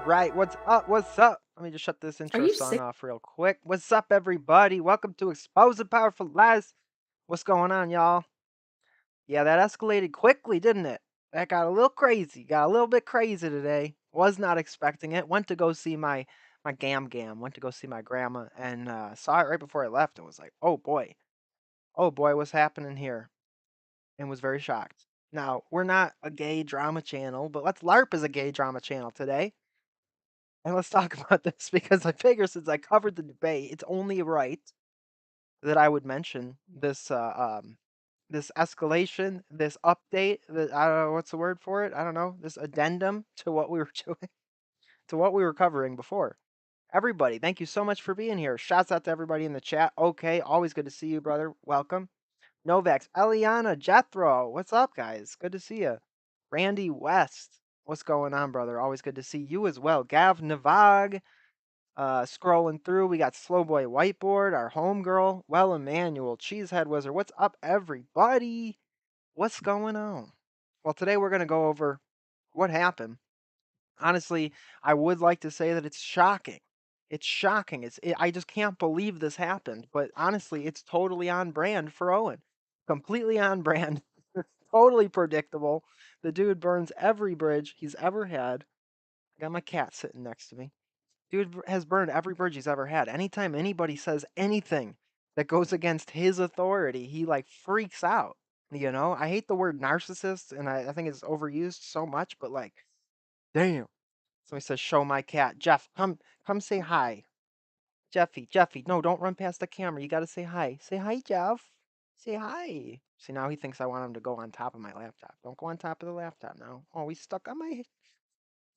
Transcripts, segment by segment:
All right, what's up? What's up? Let me just shut this Are intro you song sick? off real quick. What's up, everybody? Welcome to Exposing Powerful Lies. What's going on, y'all? Yeah, that escalated quickly, didn't it? That got a little crazy. Got a little bit crazy today. Was not expecting it. Went to go see my gam gam. Went to go see my grandma and saw it right before I left and was like, oh boy, what's happening here? And was very shocked. Now we're not a gay drama channel, but let's LARP as a gay drama channel today. And let's talk about this because I figure since I covered the debate, it's only right that I would mention this escalation, this update, I don't know what's the word for it. I don't know, this addendum to what we were doing, to what we were covering before. Everybody, thank you so much for being here. Shouts out to everybody in the chat. Okay, always good to see you, brother. Welcome. Novax, Eliana, Jethro, what's up, guys? Good to see you. Randy West, what's going on, brother? Always good to see you as well. Gav Navag, scrolling through, we got Slowboy Whiteboard, our homegirl, Well Emmanuel, Cheesehead Wizard. What's up, everybody? What's going on? Well, today we're going to go over what happened. Honestly, I would like to say that it's shocking. It's shocking. I just can't believe this happened. But honestly, it's totally on brand for Owen. Completely on brand. Totally predictable. The dude burns every bridge he's ever had. I got my cat sitting next to me. Dude has burned every bridge he's ever had. Anytime anybody says anything that goes against his authority, he like freaks out. You know, I hate the word narcissist and I think it's overused so much, but like, damn. Somebody says, show my cat. Jeff, come say hi. Jeffy, no, don't run past the camera. You gotta say hi. Say hi, Jeff. Say hi. See, now he thinks I want him to go on top of my laptop. Don't go on top of the laptop now. Oh, he's stuck on my.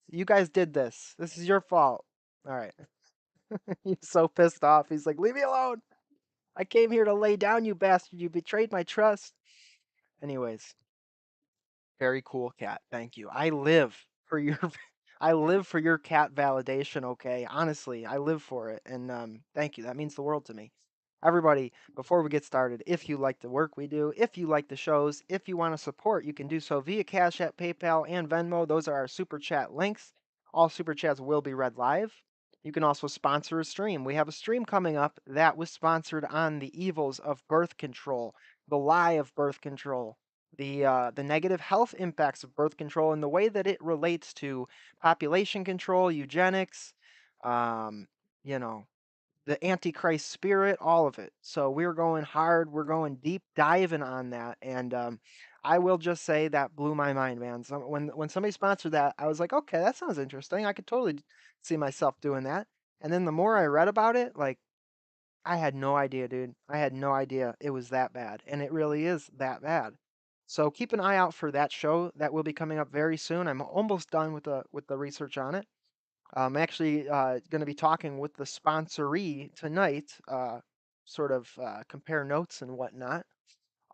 You guys did this. This is your fault. All right. He's so pissed off. He's like, leave me alone. I came here to lay down, you bastard. You betrayed my trust. Anyways, very cool cat. Thank you. I live for your I live for your cat validation, okay? Honestly, I live for it. And thank you. That means the world to me. Everybody, before we get started, if you like the work we do, if you like the shows, if you want to support, you can do so via Cash App, PayPal, and Venmo. Those are our super chat links. All super chats will be read live. You can also sponsor a stream. We have a stream coming up that was sponsored on the evils of birth control, the lie of birth control, the negative health impacts of birth control, and the way that it relates to population control, eugenics, um, you know, the Antichrist spirit, all of it. So we're going hard. We're going deep diving on that. And I will just say that blew my mind, man. So when somebody sponsored that, I was like, okay, that sounds interesting. I could totally see myself doing that. And then the more I read about it, like I had no idea, dude. I had no idea it was that bad. And it really is that bad. So keep an eye out for that show that will be coming up very soon. I'm almost done with the research on it. I'm actually going to be talking with the sponsoree tonight, sort of compare notes and whatnot.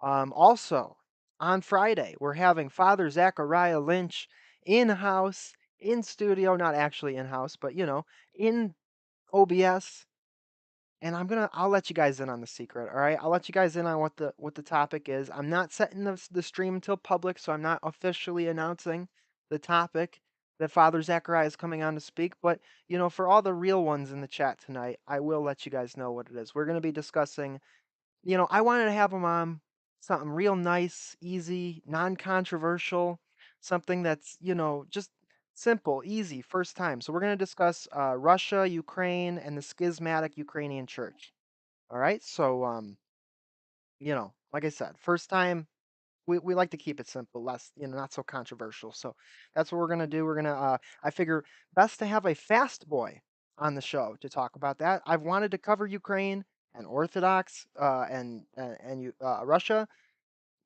Also, on Friday, we're having Father Zachariah Lynch in house, in studio, not actually in house, but in OBS. And I'll let you guys in on the secret, all right? I'll let you guys in on what the topic is. I'm not setting the stream until public, so I'm not officially announcing the topic that Father Zachariah is coming on to speak. But for all the real ones in the chat tonight, I will let you guys know what it is. We're going to be discussing. I wanted to have him on something real nice, easy, non-controversial, something that's just simple, easy, first time. So we're going to discuss Russia, Ukraine, and the schismatic Ukrainian church. All right. So, like I said, first time, we like to keep it simple, less, not so controversial. So that's what we're going to do. I figure best to have a fast boy on the show to talk about that. I've wanted to cover Ukraine and Orthodox and Russia,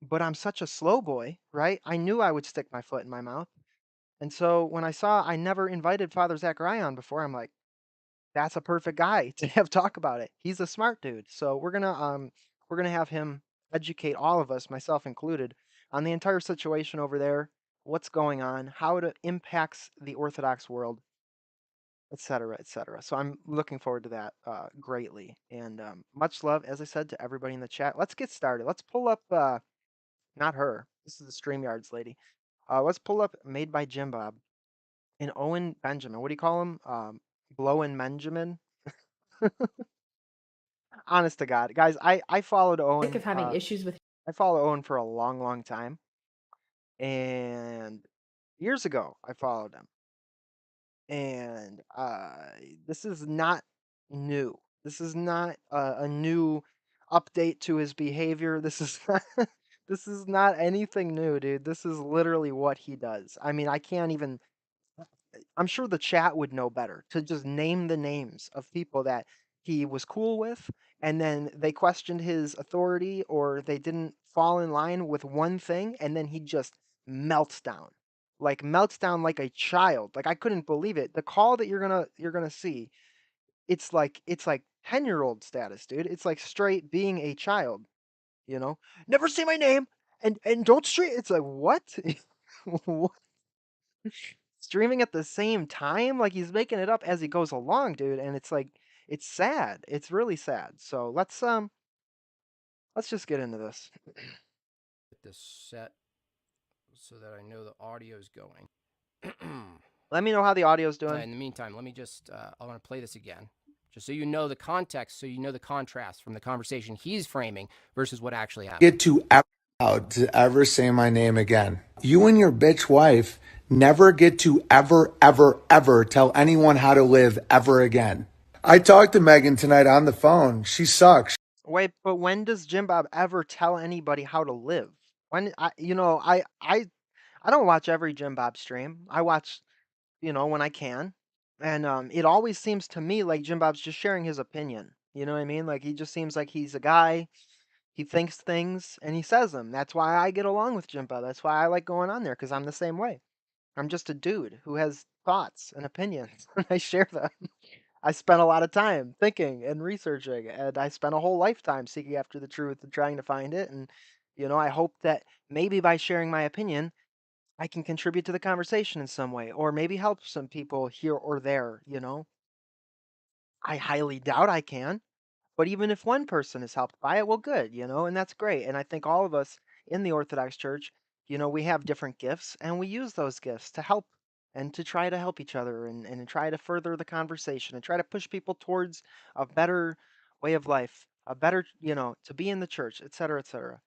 but I'm such a slow boy, right? I knew I would stick my foot in my mouth. And so when I saw I never invited Father Zachariah on before, I'm like, that's a perfect guy to have talk about it. He's a smart dude. So we're gonna have him educate all of us, myself included, on the entire situation over there, what's going on, how it impacts the Orthodox world, etc., etc. So I'm looking forward to that greatly. And much love, as I said, to everybody in the chat. Let's get started. Let's pull up not her. This is the StreamYards lady. Let's pull up Made by Jimbob. And Owen Benjamin, what do you call him? Blowin' Benjamin? Honest to God. Guys, I followed Sick Owen. of having issues with I followed Owen for a long, long time. And years ago, I followed him. And this is not new. This is not a new update to his behavior. This is this is not anything new, dude. This is literally what he does. I mean, I can't even. I'm sure the chat would know better to just name the names of people that he was cool with, and then they questioned his authority or they didn't fall in line with one thing, and then he just melts down. Like melts down like a child. Like I couldn't believe it. The call that you're gonna see, it's like 10-year-old status, dude. It's like straight being a child, you know? Never say my name and don't stream. It's like what? What? Streaming at the same time? Like he's making it up as he goes along, dude, and it's like it's sad. It's really sad. So let's just get into this. this set so that I know the audio is going. Let me know how the audio's doing. In the meantime, let me just, I want to play this again, just so you know the context, so you know the contrast from the conversation he's framing versus what actually happened. Get to ever out to ever say my name again. You and your bitch wife never get to ever tell anyone how to live ever again. I talked to Megan tonight on the phone. She sucks. Wait, but when does Jimbob ever tell anybody how to live? When I don't watch every Jimbob stream. I watch, when I can. And it always seems to me like Jimbob's just sharing his opinion. You know what I mean? Like he just seems like he's a guy. He thinks things and he says them. That's why I get along with Jimbo. That's why I like going on there because I'm the same way. I'm just a dude who has thoughts and opinions and I share them. I spent a lot of time thinking and researching, and I spent a whole lifetime seeking after the truth and trying to find it. And, I hope that maybe by sharing my opinion, I can contribute to the conversation in some way, or maybe help some people here or there. I highly doubt I can. But even if one person is helped by it, well, good, and that's great. And I think all of us in the Orthodox Church, we have different gifts and we use those gifts to help and to try to help each other and try to further the conversation and try to push people towards a better way of life, a better, to be in the church, et cetera, et cetera.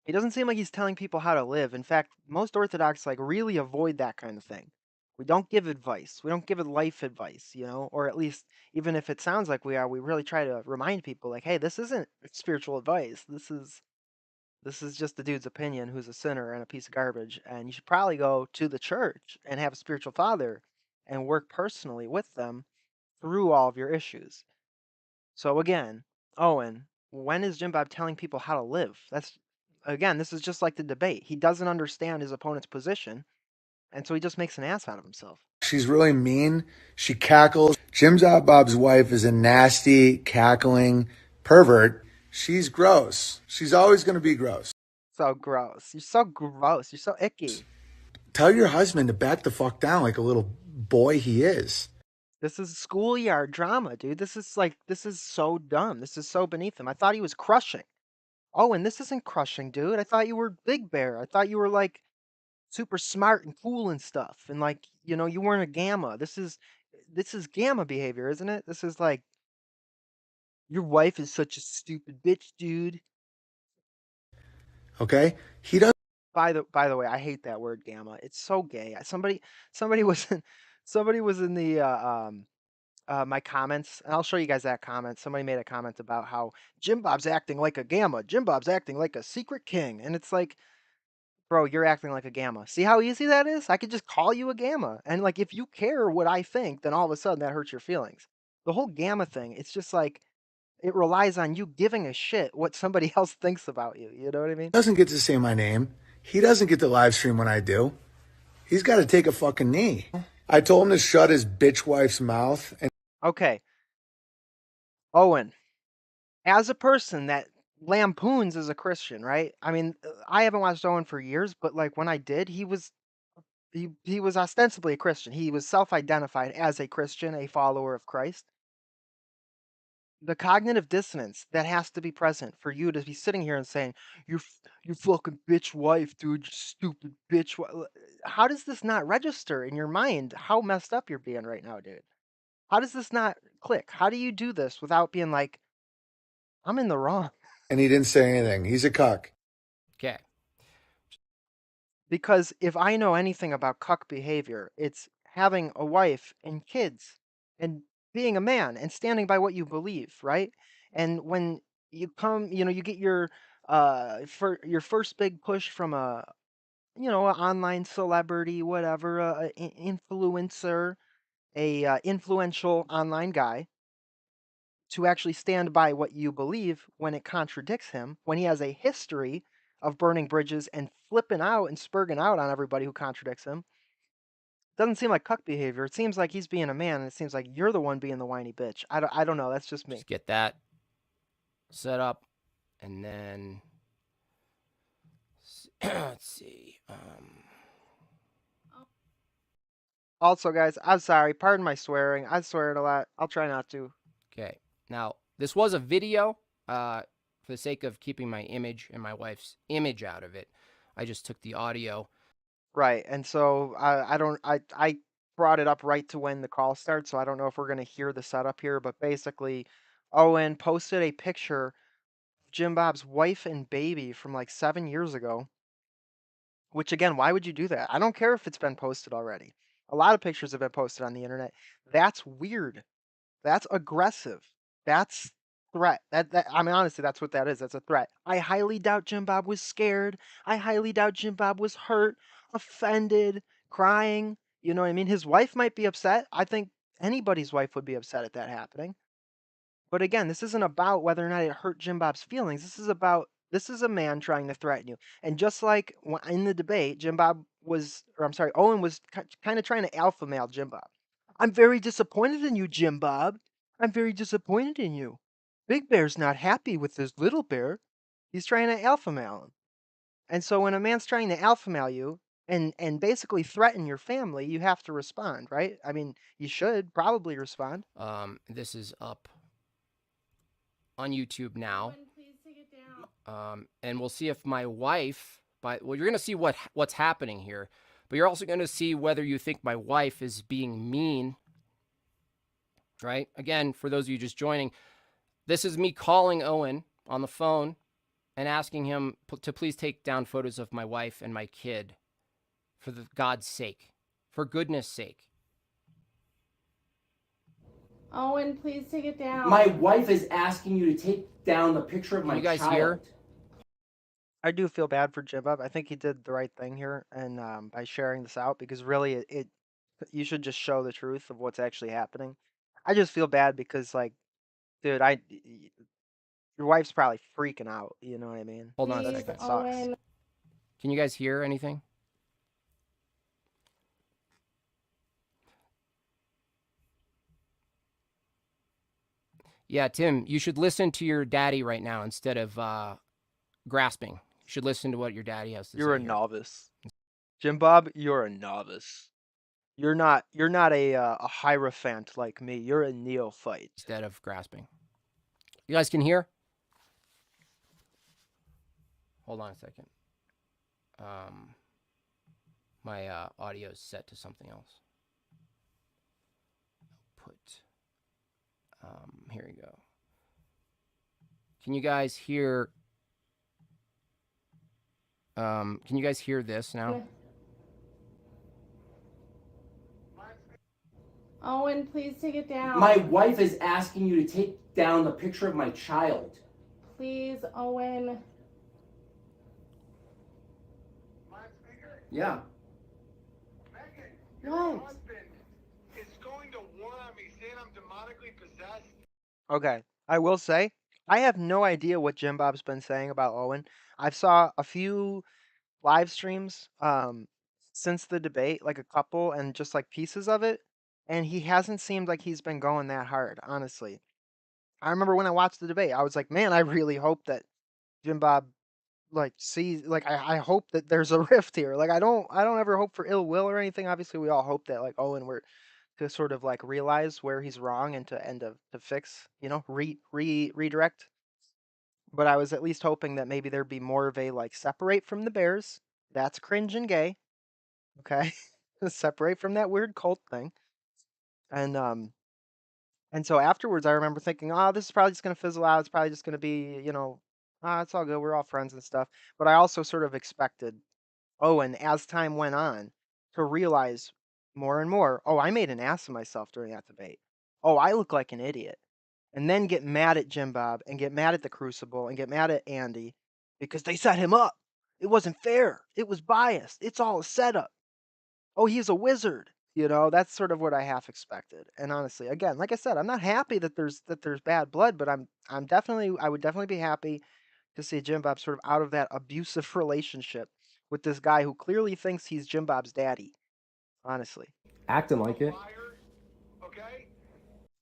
He doesn't seem like he's telling people how to live. In fact, most Orthodox like really avoid that kind of thing. We don't give advice. We don't give life advice, or at least even if it sounds like we are, we really try to remind people like, hey, this isn't spiritual advice. This is just the dude's opinion who's a sinner and a piece of garbage. And you should probably go to the church and have a spiritual father and work personally with them through all of your issues. So again, Owen, when is Jim Bob telling people how to live? This is just like the debate. He doesn't understand his opponent's position, and so he just makes an ass out of himself. She's really mean. She cackles. Jim's Bob's wife is a nasty, cackling pervert. She's gross. She's always going to be gross. So gross. You're so gross. You're so icky. Tell your husband to back the fuck down like a little boy he is. This is schoolyard drama, dude. This is so dumb. This is so beneath him. I thought he was crushing. Owen, this isn't crushing, dude. I thought you were Big Bear. I thought you were like super smart and cool and stuff. And like, you weren't a gamma. This is gamma behavior, isn't it? This is like your wife is such a stupid bitch, dude. Okay? He doesn't. By the way, I hate that word gamma. It's so gay. Somebody was in the my comments, and I'll show you guys that comment. Somebody made a comment about how Jim Bob's acting like a gamma. Jim Bob's acting like a secret king, and it's like, bro, you're acting like a gamma. See how easy that is? I could just call you a gamma, and like if you care what I think, then all of a sudden that hurts your feelings. The whole gamma thing, it's just like it relies on you giving a shit what somebody else thinks about you. You know what I mean? Doesn't get to say my name. He doesn't get to live stream when I do. He's got to take a fucking knee. I told him to shut his bitch wife's mouth. And Okay, Owen, as a person that lampoons as a Christian, right? I mean, I haven't watched Owen for years, but like when I did, he was ostensibly a Christian. He was self-identified as a Christian, a follower of Christ. The cognitive dissonance that has to be present for you to be sitting here and saying, "You fucking bitch wife, dude, you stupid bitch." how does this not register in your mind how messed up you're being right now, dude? How does this not click? How do you do this without being like, I'm in the wrong? And he didn't say anything. He's a cuck. Okay. Because if I know anything about cuck behavior, it's having a wife and kids and being a man and standing by what you believe, right? And when you come, you get your for your first big push from an online celebrity, whatever, influencer, a influential online guy, to actually stand by what you believe when it contradicts him, when he has a history of burning bridges and flipping out and spurging out on everybody who contradicts him. Doesn't seem like cuck behavior. It seems like he's being a man, and it seems like you're the one being the whiny bitch. I don't know. That's just me. Just get that set up, and then let's see. Also, guys, I'm sorry. Pardon my swearing. I swear it a lot. I'll try not to. Okay. Now, this was a video. For the sake of keeping my image and my wife's image out of it, I just took the audio. Right. And so I brought it up right to when the call starts, so I don't know if we're gonna hear the setup here, but basically Owen posted a picture of Jimbob's wife and baby from like 7 years ago. Which again, why would you do that? I don't care if it's been posted already. A lot of pictures have been posted on the internet. That's weird. That's aggressive. That's threat. That I mean, honestly, that's what that is. That's a threat. I highly doubt Jimbob was scared. I highly doubt Jimbob was hurt, offended, crying. You know what I mean? His wife might be upset. I think anybody's wife would be upset at that happening. But again, this isn't about whether or not it hurt Jimbob's feelings. This is a man trying to threaten you. And just like in the debate, Owen was kind of trying to alpha male Jimbob. I'm very disappointed in you, Jimbob. I'm very disappointed in you. Big Bear's not happy with his little bear. He's trying to alpha male him. And so when a man's trying to alpha male you and basically threaten your family, you have to respond, right? I mean, you should probably respond. This is up on YouTube now. Please take it down. And we'll see if my wife. Well, you're gonna see what's happening here, but you're also gonna see whether you think my wife is being mean. Right? Again, for those of you just joining, this is me calling Owen on the phone and asking him to please take down photos of my wife and my kid, for God's sake, for goodness sake. Owen, please take it down. My wife is asking you to take down the picture of my you guys child. hear? I do feel bad for Jimbob. I think he did the right thing here, and by sharing this out, because really, you should just show the truth of what's actually happening. I just feel bad because, like, dude, your wife's probably freaking out. You know what I mean? Hold on a Please, second. That sucks. Owen. Can you guys hear anything? Yeah, Tim, you should listen to your daddy right now instead of grasping. You should listen to what your daddy has to say. You're a here. novice, Jimbob. You're a novice. You're not a hierophant like me. You're a neophyte. Instead of grasping. You guys can hear? Hold on a second. My audio is set to something else. Here we go. Can you guys hear? Can you guys hear this now? Owen, please take it down. My wife is asking you to take down the picture of my child. Please, Owen. Yeah. Megan, your What? husband is going to war on me, saying I'm demonically possessed. Okay, I will say I have no idea what Jimbob's been saying about Owen. I've saw a few live streams since the debate, like a couple, and just like pieces of it, and he hasn't seemed like he's been going that hard, honestly. I remember when I watched the debate, I was like, man, I really hope that Jimbob like sees like I hope that there's a rift here. Like I don't ever hope for ill will or anything. Obviously we all hope that like Owen were to sort of like realize where he's wrong and to fix, redirect. But I was at least hoping that maybe there'd be more of a like separate from the Bears. That's cringe and gay. Okay, separate from that weird cult thing. And so afterwards, I remember thinking, oh, this is probably just gonna fizzle out. It's probably just gonna be, it's all good. We're all friends and stuff. But I also sort of expected Owen, as time went on, to realize more and more, oh, I made an ass of myself during that debate. Oh, I look like an idiot. And then get mad at Jimbob and get mad at the Crucible and get mad at Andy because they set him up. It wasn't fair. It was biased. It's all a setup. Oh, he's a wizard. That's sort of what I half expected. And honestly, again, like I said, I'm not happy that there's bad blood, but I would definitely be happy to see Jimbob sort of out of that abusive relationship with this guy who clearly thinks he's Jimbob's daddy. Honestly. Acting like it. Okay?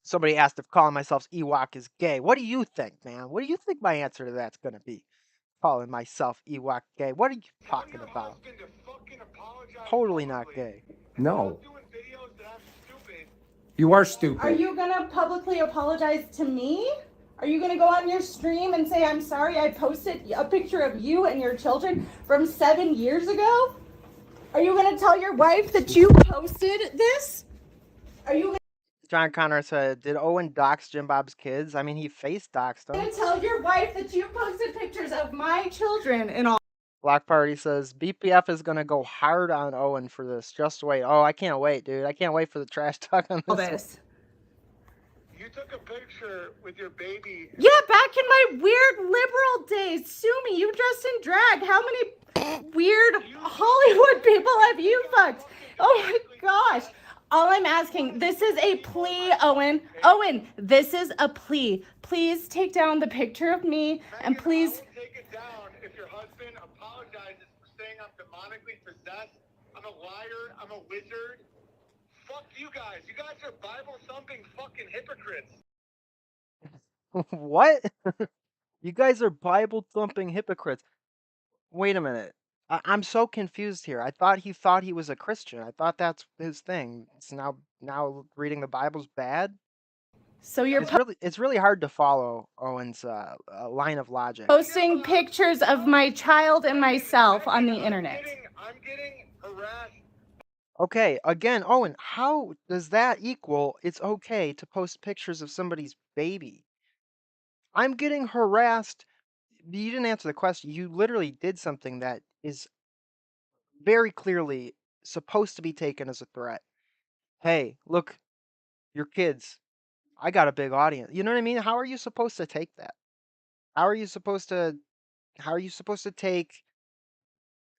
Somebody asked if calling myself Ewok is gay. What do you think, man? What do you think my answer to that's gonna be? Calling myself Ewok gay. What are you talking about? Totally not gay. No. Doing videos that I'm stupid. You are stupid. Are you gonna publicly apologize to me? Are you gonna go on your stream and say, I'm sorry I posted a picture of you and your children from 7 years ago? Are you gonna tell your wife that you posted this? Are you John Connor said, did Owen dox Jimbob's kids? I mean, he face doxed them. gonna tell your wife that you posted pictures of my children and all Block Party says, BPF is going to go hard on Owen for this. Just wait. Oh, I can't wait, dude. I can't wait for the trash talk on this. this? You took a picture with your baby. Yeah, back in my weird liberal days. Sue me, you dressed in drag. How many weird Hollywood people have you fucked? Oh my gosh. All I'm asking, this is a plea, Owen. Owen, this is a plea. Please take down the picture of me and please. I will take it down if your husband apologizes for saying I'm demonically possessed. I'm a liar. I'm a wizard. Fuck you guys. You guys are Bible thumping fucking hypocrites. What? You guys are Bible thumping hypocrites. Wait a minute. I'm so confused here. I thought he was a Christian. I thought that's his thing. It's now reading the Bible's bad. So you're It's really hard to follow Owen's line of logic. posting pictures of my child and myself on the internet. I'm getting harassed. Okay, again, Owen, how does that equal it's okay to post pictures of somebody's baby? I'm getting harassed. You didn't answer the question. You literally did something that is very clearly supposed to be taken as a threat. Hey, look, your kids. I got a big audience. You know what I mean? How are you supposed to take that? How are you supposed to take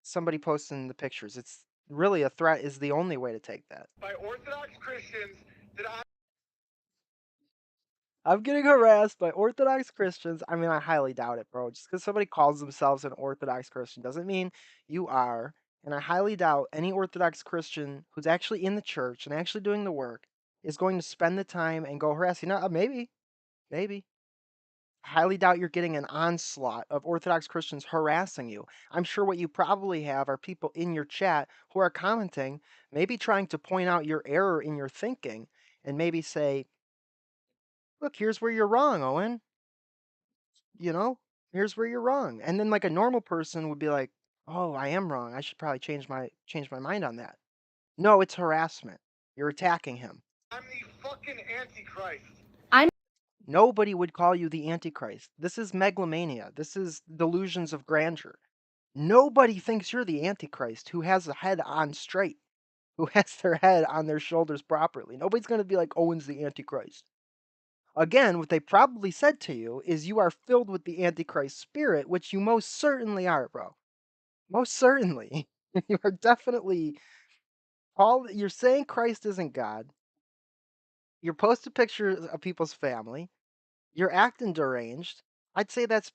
somebody posting the pictures? It's really a threat is the only way to take that. By Orthodox Christians that I'm getting harassed by Orthodox Christians. I mean, I highly doubt it, bro. Just because somebody calls themselves an Orthodox Christian doesn't mean you are. And I highly doubt any Orthodox Christian who's actually in the church and actually doing the work is going to spend the time and go harass you. Now, maybe. I highly doubt you're getting an onslaught of Orthodox Christians harassing you. I'm sure what you probably have are people in your chat who are commenting, maybe trying to point out your error in your thinking and maybe say, look, here's where you're wrong, Owen. Here's where you're wrong. And then like a normal person would be like, oh, I am wrong. I should probably change my mind on that. No, it's harassment. You're attacking him. I'm the fucking Antichrist. Nobody would call you the Antichrist. This is megalomania. This is delusions of grandeur. Nobody thinks you're the Antichrist who has a head on straight, who has their head on their shoulders properly. Nobody's going to be like, Owen's the Antichrist. Again, what they probably said to you is you are filled with the Antichrist spirit, which you most certainly are, bro. Most certainly. You are definitely... You're saying Christ isn't God. You're posting pictures of people's family. You're acting deranged. I'd say that's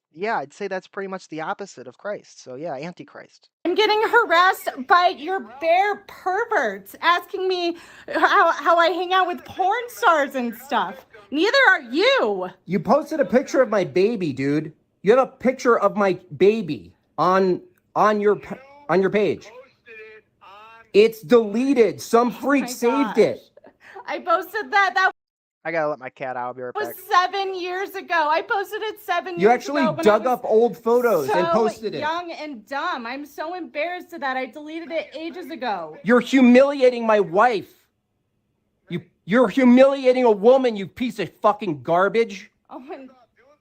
pretty much the opposite of Christ. So yeah, Antichrist. I'm getting harassed by your bear perverts asking me how I hang out with porn stars and stuff. Neither are you. You posted a picture of my baby, dude. You have a picture of my baby on your page. It's deleted. Some freak saved it. I posted that. I gotta let my cat out. I'll be right It was back. 7 years ago. I posted it 7 You years actually ago when dug I was up old photos and so posted it. young and dumb. I'm so embarrassed of that. I deleted it ages ago. You're humiliating my wife. You're humiliating a woman, you piece of fucking garbage. Owen, Do a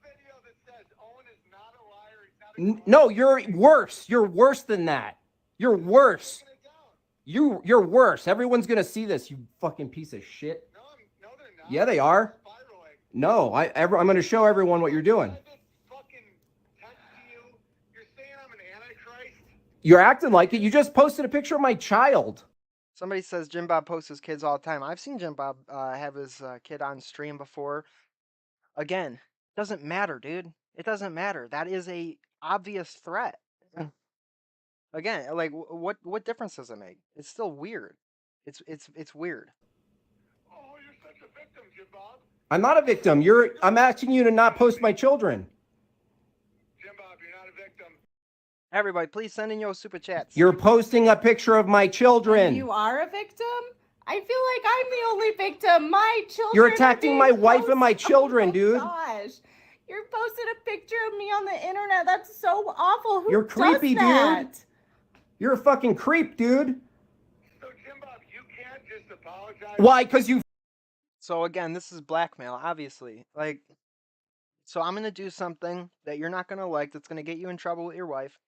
video that says Owen is not a liar. He's not a No, you're worse. You're worse than that. You're worse. taking it down. You're worse. Everyone's gonna see this, you fucking piece of shit. No, no, they're not. Yeah, they are. Spiraling. No, I'm gonna show everyone what you're doing. I did fucking text to you. You're saying I'm an antichrist? You're acting like it. You just posted a picture of my child. Somebody says Jimbob posts his kids all the time. I've seen Jimbob have his kid on stream before. Again, doesn't matter, dude. It doesn't matter. That is a obvious threat. Again, like what difference does it make? It's still weird. It's weird. Oh, you're such a victim, Jimbob. I'm not a victim. I'm asking you to not post my children. Jimbob, you're not a victim. Everybody, please send in your super chats. You're posting a picture of my children. you are a victim? I feel like I'm the only victim. My children. You're are attacking being my wife and my post- children, oh my dude. Gosh. You're posting a picture of me on the internet. That's so awful. Who You're creepy, does that? dude. You're a fucking creep, dude. So, Jimbob, you can't just apologize. Why? Because you. So again, this is blackmail, obviously. Like, so I'm gonna do something that you're not gonna like. That's gonna get you in trouble with your wife,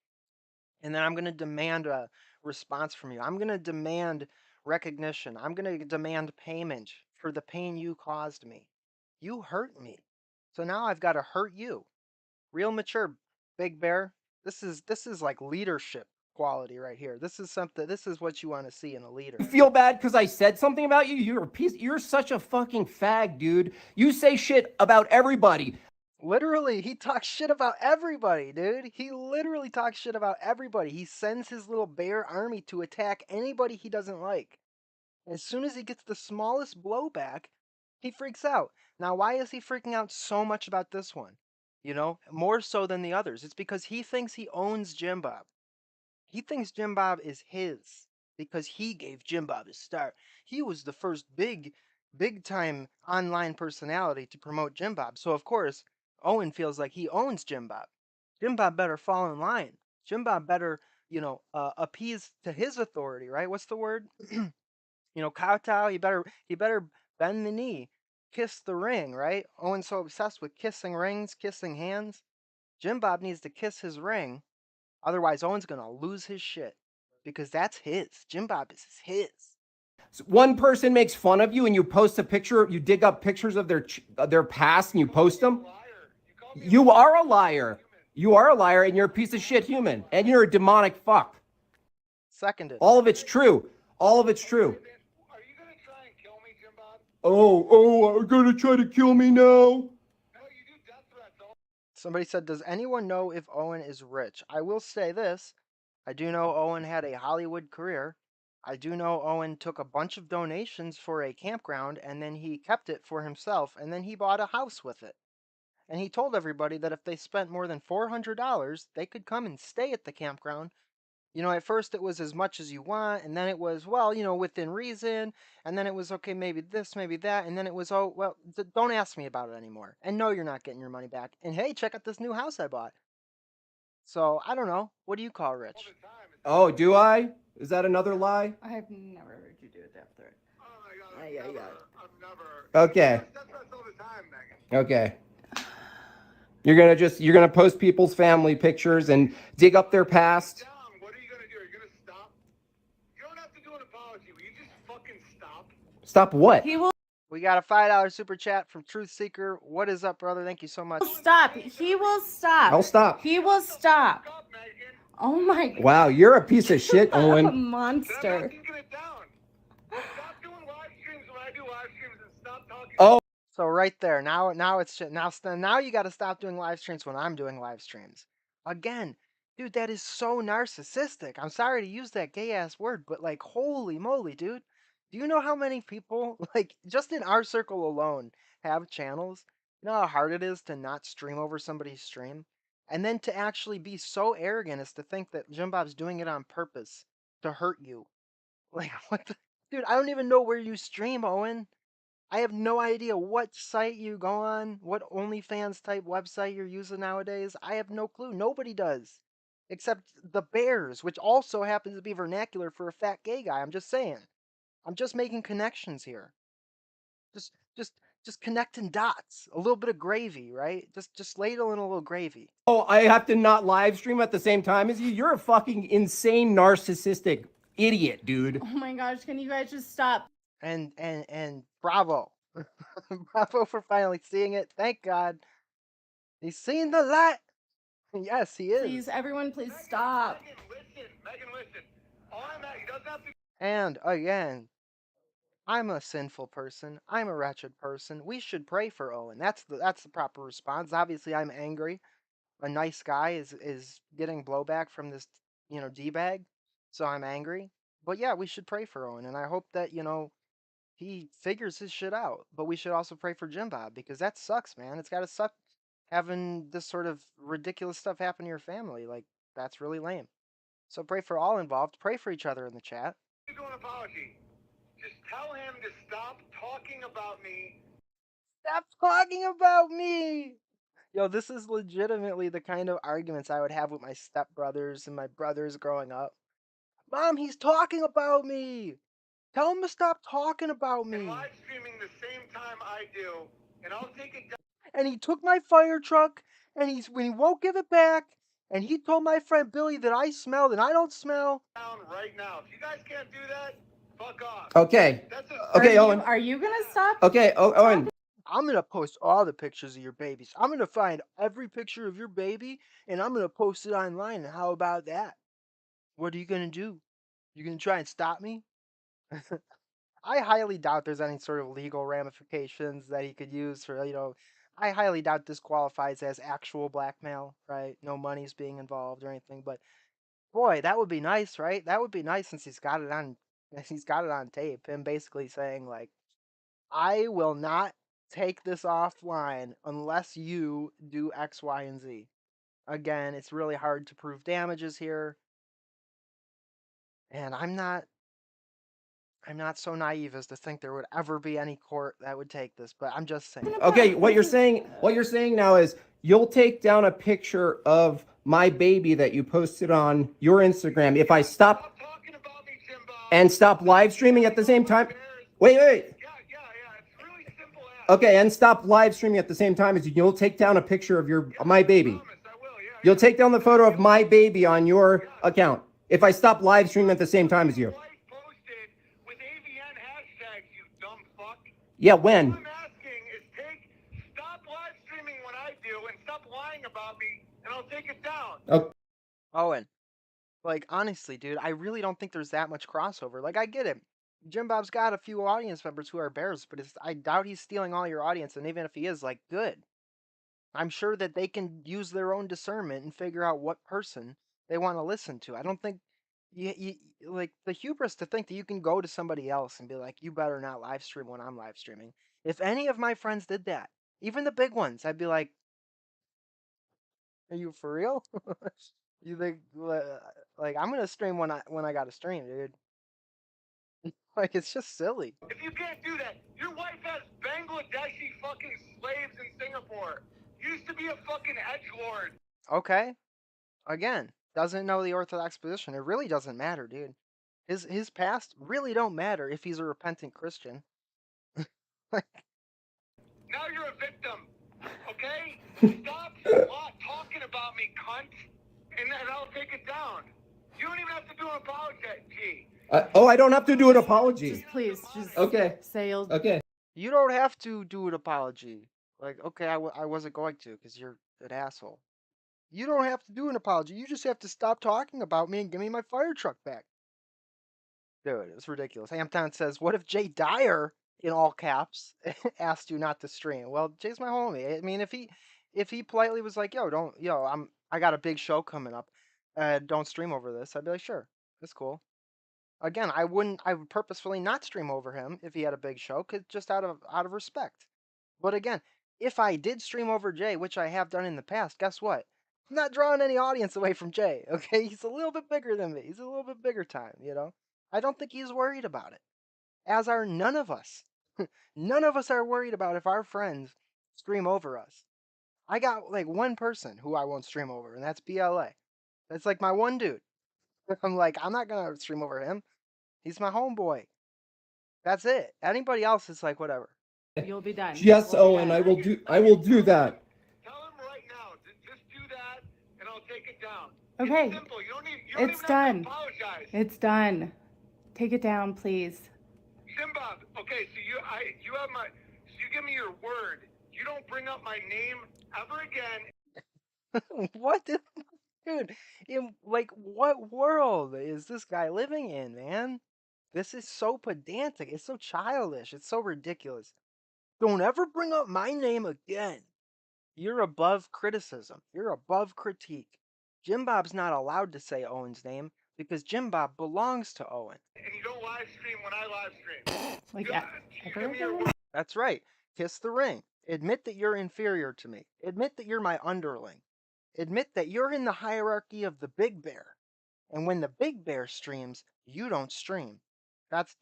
and then I'm gonna demand a response from you. I'm gonna demand recognition. I'm gonna demand payment for the pain you caused me. You hurt me, so now I've got to hurt you. Real mature, Big Bear. This is like leadership quality right here. This is something. This is what you want to see in a leader. You feel bad because I said something about you? You're such a fucking fag, dude. You say shit about everybody. Literally, he talks shit about everybody, dude. He literally talks shit about everybody. He sends his little bear army to attack anybody he doesn't like. As soon as he gets the smallest blowback, he freaks out. Now, why is he freaking out so much about this one? You know, more so than the others. It's because he thinks he owns Jimbob. He thinks Jimbob is his because he gave Jimbob his start. He was the first big time online personality to promote Jimbob. So of course, Owen feels like he owns Jimbob. Jimbob better fall in line. Jimbob better, appease to his authority, right? What's the word? Kowtow. He better bend the knee, kiss the ring, right? Owen's so obsessed with kissing rings, kissing hands. Jimbob needs to kiss his ring. Otherwise, Owen's gonna lose his shit because that's his. Jimbob is his. One person makes fun of you and you post a picture, you dig up pictures of their past and you post them. You are a liar. You are a liar and you're a piece of shit human. And you're a demonic fuck. Seconded. All of it's true. All of it's true. Are you going to try and kill me, Jimbob? Oh, are gonna try to kill me now? No, you do death threats. Somebody said, does anyone know if Owen is rich? I will say this. I do know Owen had a Hollywood career. I do know Owen took a bunch of donations for a campground and then he kept it for himself and then he bought a house with it. And he told everybody that if they spent more than $400, they could come and stay at the campground. At first it was as much as you want, and then it was, well, within reason, and then it was, okay, maybe this, maybe that, and then it was, oh, well, don't ask me about it anymore. And no, you're not getting your money back. And hey, check out this new house I bought. So, I don't know. What do you call rich? Oh, do I? Is that another lie? I've never heard you do a death threat. Oh my God. I've never. Okay. Death threats all the time, Megan. Okay. You're gonna post people's family pictures and dig up their past. Down. What are you going to do? Are you going to stop? You don't have to do an apology. Will you just fucking stop? Stop what? He will We got a $5 super chat from Truth Seeker. What is up, brother? Thank you so much. stop. He will stop. I'll stop. He will stop. Stop, Megan. Oh my God. Wow, you're a piece of shit, A Owen. Then I'm monster. not get it down. Stop doing live streams when I do live streams and stop talking. Oh. So right there, now it's shit. Now you got to stop doing live streams when I'm doing live streams. Again, dude, that is so narcissistic. I'm sorry to use that gay ass word, but like, holy moly, dude. Do you know how many people, like, just in our circle alone, have channels? You know how hard it is to not stream over somebody's stream? And then to actually be so arrogant as to think that Jimbob's doing it on purpose to hurt you. Like, what the? Dude, I don't even know where you stream, Owen. I have no idea what site you go on, what OnlyFans type website you're using nowadays. I have no clue. Nobody does. Except the Bears, which also happens to be vernacular for a fat gay guy. I'm just saying. I'm just making connections here. Just just just connecting dots. A little bit of gravy, right? Just ladle in a little gravy. Oh, I have to not live stream at the same time as you? You're a fucking insane narcissistic idiot, dude. Oh my gosh, can you guys just stop? And bravo. Bravo for finally seeing it. Thank God. He's seeing the light. Yes, he is. Please, everyone, please stop. Megan, listen. All I'm at, he doesn't have to. And again, I'm a sinful person. I'm a wretched person. We should pray for Owen. That's the proper response. Obviously, I'm angry. A nice guy is getting blowback from this, D-bag. So I'm angry. But yeah, we should pray for Owen, and I hope that, he figures his shit out. But we should also pray for Jimbob because that sucks, man. It's got to suck having this sort of ridiculous stuff happen to your family. Like, that's really lame. So pray for all involved. Pray for each other in the chat. Do an apology. Just tell him to stop talking about me. Stop talking about me! Yo, this is legitimately the kind of arguments I would have with my stepbrothers and my brothers growing up. Mom, he's talking about me! Tell him to stop talking about me! And live streaming the same time I do, and I'll take it And he took my fire truck, and when he won't give it back, and he told my friend Billy that I smelled and I don't smell. down right now. If you guys can't do that, fuck off. Okay. That's Okay, Owen. Are you gonna stop? Okay, Owen. I'm gonna post all the pictures of your babies. I'm gonna find every picture of your baby, and I'm gonna post it online. And how about that? What are you gonna do? You gonna try and stop me? I highly doubt there's any sort of legal ramifications that he could use for, I highly doubt this qualifies as actual blackmail, right? No money's being involved or anything, but boy, that would be nice, right? That would be nice since he's got it on tape. Him basically saying like, I will not take this offline unless you do X, Y, and Z. Again, it's really hard to prove damages here. And I'm not so naive as to think there would ever be any court that would take this, but I'm just saying. Okay, what you're saying now is you'll take down a picture of my baby that you posted on your Instagram if I stop talking about me, Jimbob. and stop live streaming at the same time. Wait. Yeah. It's really simple as. Okay, and stop live streaming at the same time as you'll take down a picture of my baby. I promise, I will, yeah. You'll take down the photo of my baby on your account if I stop live streaming at the same time as you. Wife posted with AVN hashtags, you dumb fuck. Yeah, when? What I'm asking is stop live streaming when I do and stop lying about me, and I'll take it down. Okay. Owen, like, honestly, dude, I really don't think there's that much crossover. Like, I get it. Jimbob's got a few audience members who are bears, but I doubt he's stealing all your audience, and even if he is, like, good. I'm sure that they can use their own discernment and figure out what person they want to listen to. I don't think you like the hubris to think that you can go to somebody else and be like, you better not live stream when I'm live streaming. If any of my friends did that, even the big ones, I'd be like, are you for real? You think like I'm gonna stream when I gotta stream, dude? Like it's just silly. If you can't do that, your wife has Bangladeshi fucking slaves in Singapore. Used to be a fucking edgelord. Okay, again, doesn't know the Orthodox position. It really doesn't matter, dude. His past really don't matter if he's a repentant Christian. Like, Now you're a victim, okay? Stop talking about me, cunt, and then I'll take it down. You don't even have to do an apology. I don't have to do an apology. Just Okay. say you'll. Okay. you don't have to do an apology. Like, okay, I wasn't going to because you're an asshole. You don't have to do an apology. You just have to stop talking about me and give me my fire truck back. Dude, it's ridiculous. Hamtown says, what if Jay Dyer, in all caps, asked you not to stream? Well, Jay's my homie. I mean, if he politely was like, I got a big show coming up. Don't stream over this. I'd be like, sure, that's cool. Again, I would purposefully not stream over him if he had a big show, just out of respect. But again, if I did stream over Jay, which I have done in the past, guess what? I'm not drawing any audience away from Jay, okay? He's a little bit bigger than me. He's a little bit bigger time, I don't think he's worried about it. As are none of us. None of us are worried about if our friends stream over us. I got like one person who I won't stream over, and that's BLA. That's like my one dude. I'm like, I'm not gonna stream over him. He's my homeboy. That's it. Anybody else is like whatever. You'll be done. Yes, We'll be Owen, done. I will do that. Tell him right now. Just do that, and I'll take it down. Okay. It's simple. You don't even It's have done. to apologize. It's done. Take it down, please. Jimbob, okay, so you give me your word. You don't bring up my name ever again. What the dude? In like what world is this guy living in, man? This is so pedantic. It's so childish. It's so ridiculous. Don't ever bring up my name again. You're above criticism. You're above critique. Jimbob's not allowed to say Owen's name because Jimbob belongs to Owen. And you don't live stream when I live stream. Like, You give me your ever? word. That's right. Kiss the ring. Admit that you're inferior to me. Admit that you're my underling. Admit that you're in the hierarchy of the big bear. And when the big bear streams, you don't stream. That's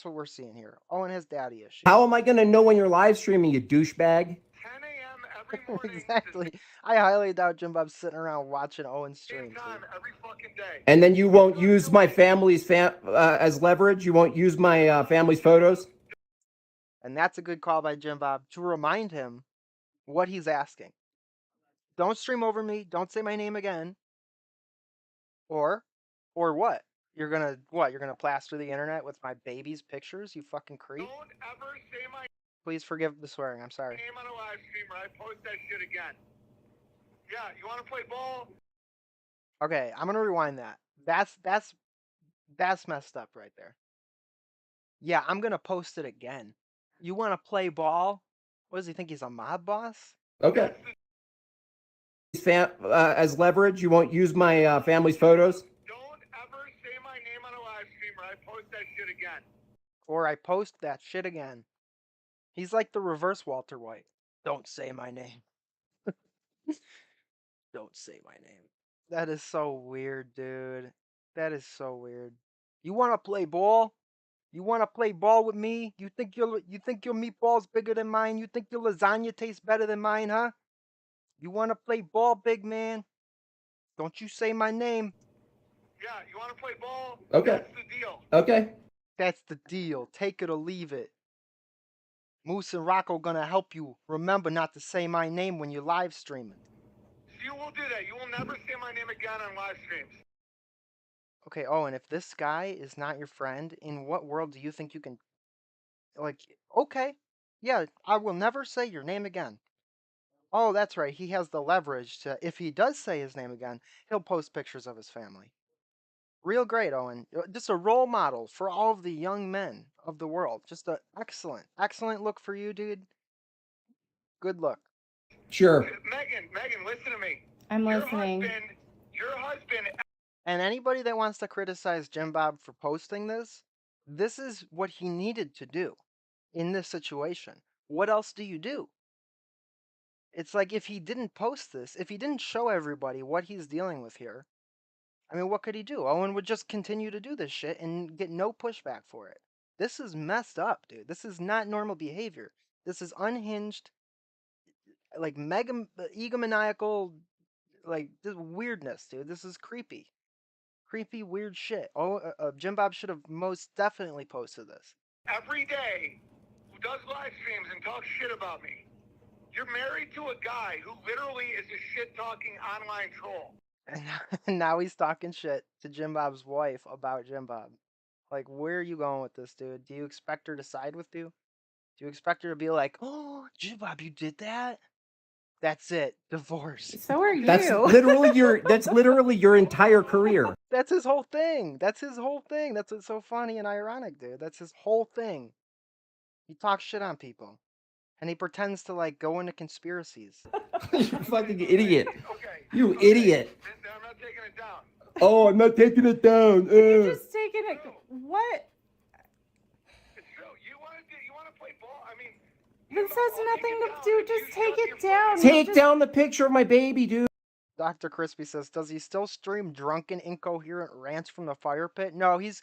what we're seeing here. Owen has daddy issues. How am I going to know when you're live streaming, you douchebag? 10 a.m. every morning. Exactly. I highly doubt Jimbob's sitting around watching Owen's Same stream. time every fucking day. And then you won't use my family's as leverage? You won't use my family's photos? And that's a good call by Jimbob to remind him what he's asking. Don't stream over me. Don't say my name again. Or what? You're gonna plaster the internet with my baby's pictures, you fucking creep? Don't ever say my Please forgive the swearing, I'm sorry. name on a live stream or I post that shit again. Yeah, you want to play ball? Okay, I'm gonna rewind that. That's messed up right there. Yeah, I'm gonna post it again. You wanna play ball? What does he think he's a mob boss? Okay. As leverage, you won't use my family's photos? Don't ever say my name on a live stream or I post that shit again. Or I post that shit again. He's like the reverse Walter White. Don't say my name. Don't say my name. That is so weird, dude. That is so weird. You want to play ball? You want to play ball with me? You think your meatball's bigger than mine? You think your lasagna tastes better than mine, huh? You want to play ball, big man? Don't you say my name. Yeah, you want to play ball? Okay. That's the deal. Okay. That's the deal. Take it or leave it. Moose and Rocco gonna help you. Remember not to say my name when you're live streaming. You will do that. You will never say my name again on live streams. Okay, Owen, if this guy is not your friend, in what world do you think you can... Like, okay, yeah, I will never say your name again. Oh, that's right, he has the leverage to... If he does say his name again, he'll post pictures of his family. Real great, Owen. Just a role model for all of the young men of the world. Just a excellent look for you, dude. Good look. Sure. Megan, listen to me. I'm listening. Your husband. And anybody that wants to criticize Jimbob for posting this is what he needed to do in this situation. What else do you do? It's like if he didn't post this, if he didn't show everybody what he's dealing with here, I mean, what could he do? Owen would just continue to do this shit and get no pushback for it. This is messed up, dude. This is not normal behavior. This is unhinged, like mega egomaniacal, like this weirdness, dude. This is creepy. Creepy, weird shit. Oh, Jimbob should have most definitely posted this. Every day who does live streams and talks shit about me. You're married to a guy who literally is a shit-talking online troll. And now he's talking shit to Jimbob's wife about Jimbob. Like, where are you going with this, dude? Do you expect her to side with you? Do you expect her to be like, oh, Jimbob, you did that? That's it. Divorce. So are you. That's literally your entire career. That's his whole thing. That's his whole thing. That's what's so funny and ironic, dude. That's his whole thing. He talks shit on people. And he pretends to, like, go into conspiracies. You fucking idiot. Okay. You idiot. I'm not taking it down. Oh, I'm not taking it down. You're just taking it. What? It's true. You want to play ball? I mean, This has nothing to do. Just take it down. Take down the picture of my baby, dude. Dr. Crispy says, does he still stream drunken, incoherent rants from the fire pit? No, he's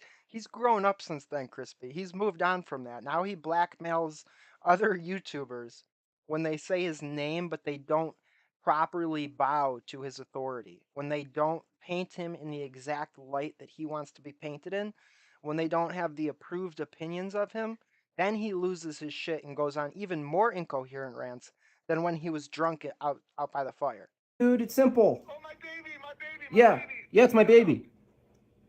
grown up since then, Crispy. He's moved on from that. Now he blackmails other YouTubers when they say his name, but they don't properly bow to his authority. When they don't paint him in the exact light that he wants to be painted in, when they don't have the approved opinions of him, then he loses his shit and goes on even more incoherent rants than when he was drunk out by the fire. Dude, it's simple. Oh, my baby, my baby, my Yeah. baby. Yeah, it's my baby.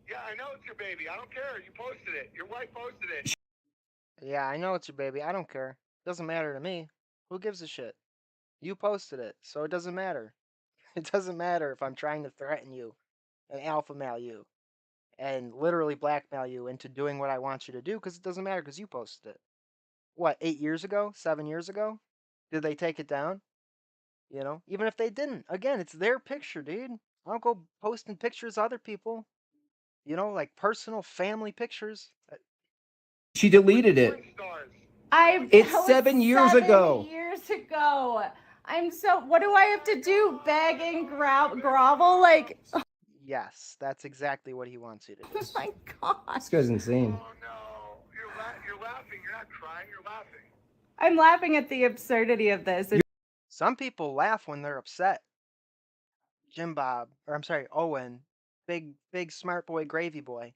Yeah, I know it's your baby. I don't care. You posted it. Your wife posted it. Yeah, I know it's your baby. I don't care. Doesn't matter to me. Who gives a shit? You posted it, so it doesn't matter. It doesn't matter if I'm trying to threaten you and alpha mail you and literally blackmail you into doing what I want you to do, because it doesn't matter because you posted it. What, 8 years ago? 7 years ago? Did they take it down? You know, even if they didn't, again, it's their picture, dude. I don't go posting pictures of other people. You know, like personal family pictures. She deleted it. It's That was 7 years 7 ago. years ago. I'm so. What do I have to do? Beg and grovel? Like, oh Yes, that's exactly what he wants you to do. my gosh. This guy's insane. Oh, no. You're laughing. You're not crying. You're laughing. I'm laughing at the absurdity of this. Some people laugh when they're upset. Jimbob, or I'm sorry, Owen, big smart boy, gravy boy.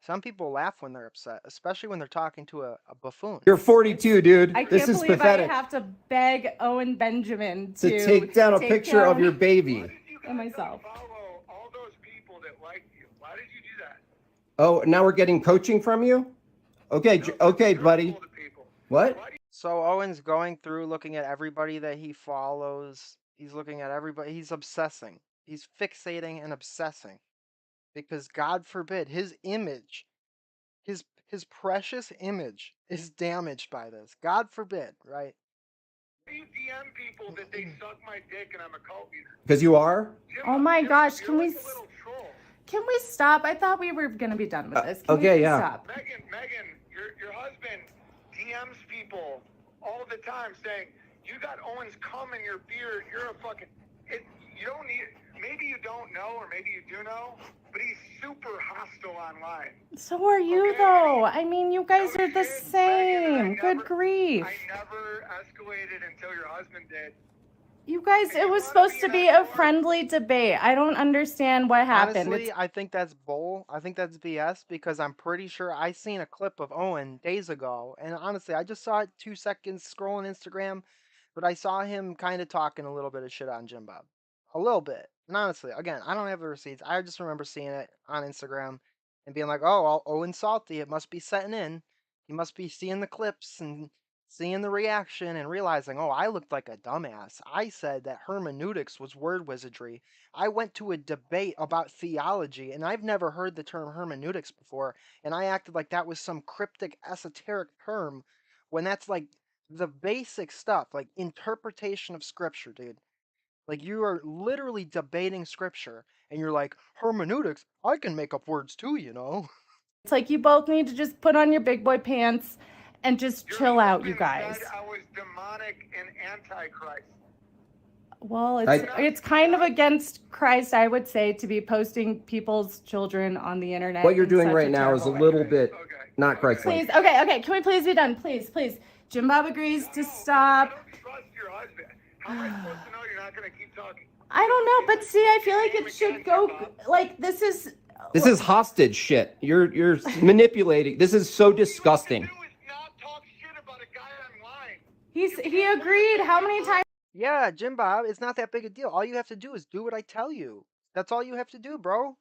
Some people laugh when they're upset, especially when they're talking to a buffoon. You're 42, dude. I This can't is believe pathetic. I have to beg Owen Benjamin to take down a picture of your Why baby. did you guys And myself. follow all those people that liked you? Why did you do that? Oh, now we're getting coaching from you? Okay, okay, buddy. Truthful to people. What? Why do you So Owen's going through looking at everybody that he follows. He's looking at everybody. He's obsessing. He's fixating and obsessing. Because God forbid his image, his precious image is damaged by this. God forbid, right? DM people that they suck my dick and I'm a cult leader? Because you are? Oh my gosh, you're can we like a little troll. Can we stop? I thought we were gonna be done with this. Can okay, we yeah. stop? Megan, your husband DMs people all the time saying, you got Owen's cum in your beard, you're a fucking... You don't need... Maybe you don't know, or maybe you do know, but he's super hostile online. So are you Okay. though. I mean, you guys No are the shit, same. Megan, I Good never- grief. I never escalated until your husband did. You guys, And it you was wanna supposed be to an be a escort? friendly debate. I don't understand what happened. Honestly, I think that's bull. I think that's BS because I'm pretty sure I seen a clip of Owen days ago, and honestly, I just saw it 2 seconds scrolling Instagram, but I saw him kind of talking a little bit of shit on Jimbob, a little bit. And honestly, again, I don't have the receipts. I just remember seeing it on Instagram and being like, "Oh, Owen's salty. It must be setting in. He must be seeing the clips and seeing the reaction and realizing, oh, I looked like a dumbass. I said that hermeneutics was word wizardry. I went to a debate about theology, and I've never heard the term hermeneutics before, and I acted like that was some cryptic, esoteric term when that's like the basic stuff, like interpretation of scripture, dude. Like you are literally debating scripture, and you're like, hermeneutics, I can make up words too, you know? It's like you both need to just put on your big boy pants and just Your chill out, you husband guys. said I was demonic and antichrist. Well, I- it's kind of against Christ, I would say, to be posting people's children on the internet. What you're in doing such right now is a terrible way. little bit Okay. not Christ-like. Please, okay, can we please be done? Please. Jimbob agrees to I stop. don't trust your husband. How am I supposed to know you're not going to keep talking? I don't know, but see, I feel like it should go like this is. This is hostage shit. You're manipulating. This is so disgusting. What you do is not talk shit about a guy online. He agreed. How many times? Yeah, Jimbob, it's not that big a deal. All you have to do is do what I tell you. That's all you have to do, bro.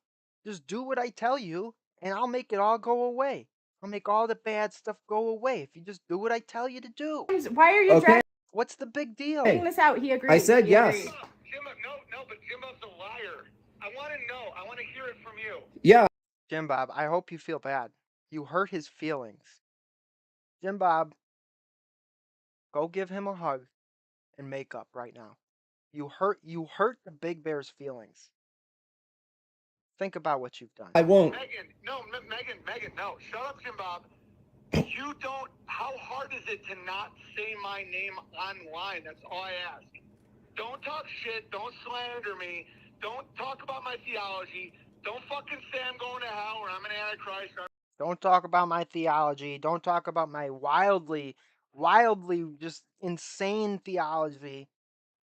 Just do what I tell you, and I'll make it all go away. I'll make all the bad stuff go away if you just do what I tell you to do. Why are you Okay. What's the big deal? dragging this out? He agreed. I said He yes. agreed. Jimbo, no, but Jimbob's a liar. I want to know. I want to hear it from you. Yeah. Jimbob, I hope you feel bad. You hurt his feelings. Jimbob, go give him a hug and make up right now. You hurt the big bear's feelings. Think about what you've done. I won't. Megan, no. Shut up, Jimbob. You don't. How hard is it to not say my name online? That's all I ask. Don't talk shit. Don't slander me. Don't talk about my theology. Don't fucking say I'm going to hell or I'm an antichrist. Don't talk about my theology. Don't talk about my wildly just insane theology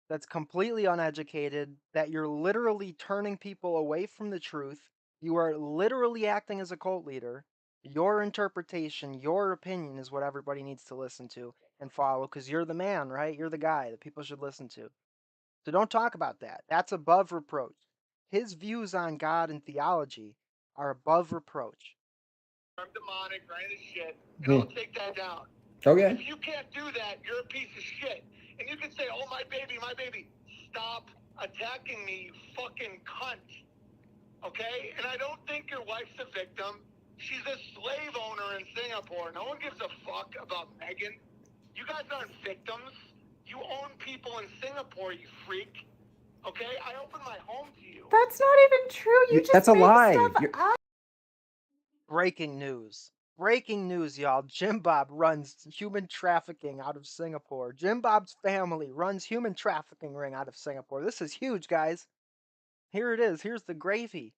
that's completely uneducated, that you're literally turning people away from the truth. You are literally acting as a cult leader. Your interpretation, your opinion is what everybody needs to listen to and follow because you're the man, right? You're the guy that people should listen to. So don't talk about that. That's above reproach. His views on God and theology are above reproach. I'm demonic or any shit, and I'll take that down. Okay. If you can't do that, you're a piece of shit. And you can say, oh, my baby, my baby. Stop attacking me, you fucking cunt. Okay? And I don't think your wife's a victim. She's a slave owner in Singapore. No one gives a fuck about Megan. You guys aren't victims. You own people in Singapore, you freak. Okay? I opened my home to you. That's not even true. You just That's a make lie. stuff You're- up. Breaking news. Breaking news, y'all. Jimbob runs human trafficking out of Singapore. Jimbob's family runs human trafficking ring out of Singapore. This is huge, guys. Here it is. Here's the gravy.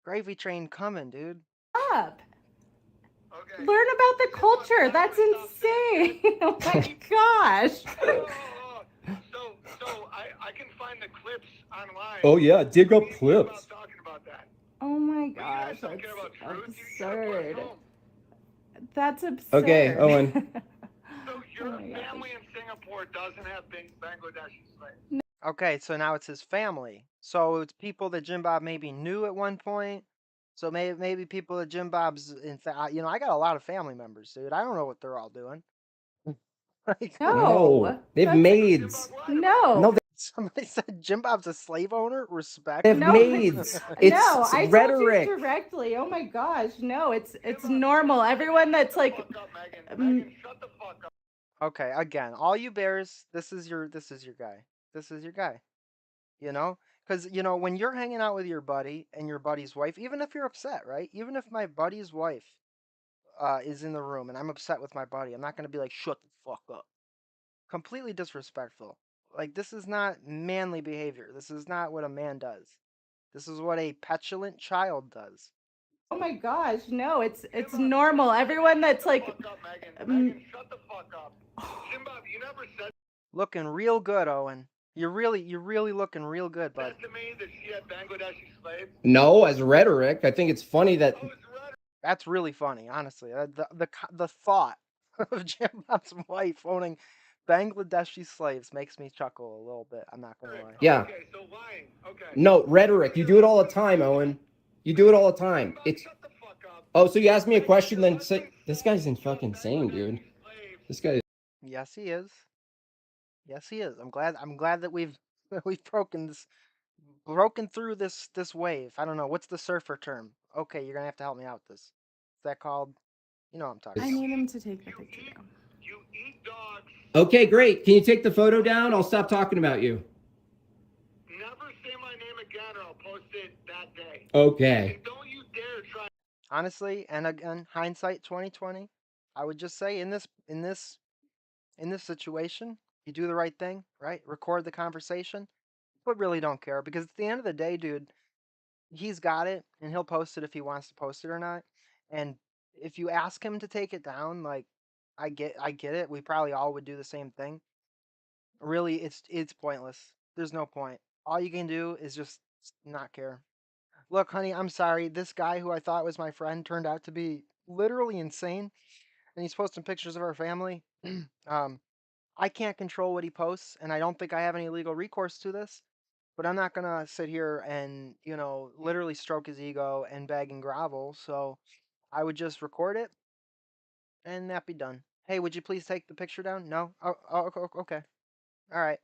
Gravy train coming, dude. Up. Okay. Learn about the culture. That's insane. Oh my gosh. So I can find the clips online. Oh yeah, dig up clips. Talking about that. Oh my You guys gosh, don't that's care about truth. absurd. You That's absurd. Okay, Owen. So your Oh my gosh. family in Singapore doesn't have Bangladeshi slaves. Okay, so now it's his family. So it's people that Jimbob maybe knew at one point. So maybe people that Jimbob's in fact, I got a lot of family members, dude. I don't know what they're all doing. Like, No. They have That's- maids. No. No, somebody said Jimbob's a slave owner. Respect. they have No. maids. It's No, I rhetoric. told you directly. Oh my gosh, no, it's normal. Everyone that's like, Megan, shut the fuck up. Okay, again, all you bears, this is your guy. This is your guy. Because when you're hanging out with your buddy and your buddy's wife, even if you're upset, right? Even if my buddy's wife is in the room and I'm upset with my buddy, I'm not gonna be like, shut the fuck up. Completely disrespectful. Like, this is not manly behavior. This is not what a man does. This is what a petulant child does. oh my gosh, no, it's normal. Everyone that's like, Megan, shut the fuck up. Jimbob, you never said Looking real good, Owen. You're really looking real good, bud. to me that she had Bangladeshi slaves. No, as rhetoric. I think it's funny that Oh, it's rhetoric. That's really funny, honestly. The thought of Jimbob's wife owning Bangladeshi slaves makes me chuckle a little bit. I'm not gonna lie. Yeah. Okay, so lying. Okay. No, rhetoric. You do it all the time, Owen. You do it all the time. It's Shut the fuck up. oh, so you ask me a question, then say this guy's fucking insane, dude. This guy. Yes, he is. Yes, he is. I'm glad that we've we've broken through this wave. I don't know what's the surfer term. Okay, you're gonna have to help me out with this. Is that called? You know what I'm talking I about. need him to take the picture down. You eat dogs. Okay, great. Can you take the photo down? I'll stop talking about you. Never say my name again or I'll post it that day. Okay. And don't you dare try. Honestly, and again, hindsight 2020, I would just say in this situation, you do the right thing, right? Record the conversation, but really don't care because at the end of the day, dude, he's got it and he'll post it if he wants to post it or not. And if you ask him to take it down, like I get it. We probably all would do the same thing. Really, it's pointless. There's no point. All you can do is just not care. Look, honey, I'm sorry. This guy who I thought was my friend turned out to be literally insane, and he's posting pictures of our family. I can't control what he posts, and I don't think I have any legal recourse to this. But I'm not gonna sit here and literally stroke his ego and beg and grovel. So I would just record it, and that be done. Hey, would you please take the picture down? No. Okay. All right.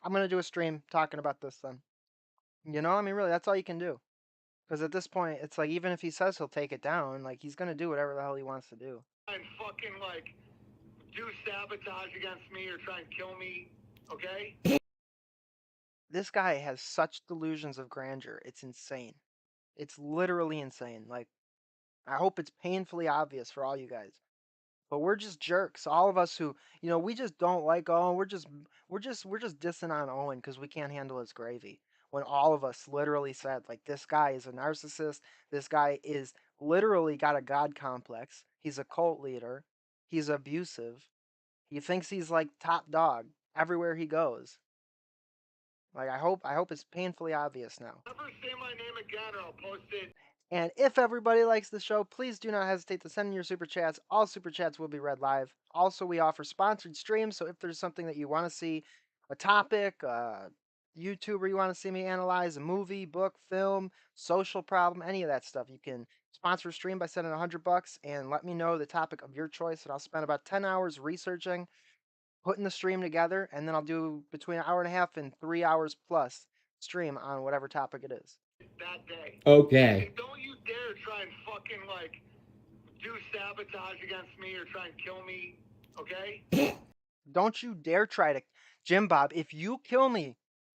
I'm gonna do a stream talking about this then. I mean, really, that's all you can do. Because at this point, it's like even if he says he'll take it down, like he's gonna do whatever the hell he wants to do. And fucking like do sabotage against me or try and kill me, okay? This guy has such delusions of grandeur. It's insane. It's literally insane. Like, I hope it's painfully obvious for all you guys. But we're just jerks. All of us who, we just don't like Owen. We're just dissing on Owen because we can't handle his gravy. When all of us literally said, like, this guy is a narcissist. This guy is literally got a god complex. He's a cult leader. He's abusive. He thinks he's like top dog everywhere he goes. Like, I hope it's painfully obvious now. Never say my name again or I'll post it. And if everybody likes the show, please do not hesitate to send in your super chats. All super chats will be read live. Also, we offer sponsored streams, so if there's something that you want to see, a topic, a YouTuber you want to see me analyze, a movie, book, film, social problem, any of that stuff, you can sponsor a stream by sending $100 and let me know the topic of your choice, and I'll spend about 10 hours researching, putting the stream together, and then I'll do between an hour and a half and 3 hours plus stream on whatever topic it is. That day. Okay. And don't you dare try and fucking like do sabotage against me or try and kill me, okay? Don't you dare try to, Jimbob. If you kill me,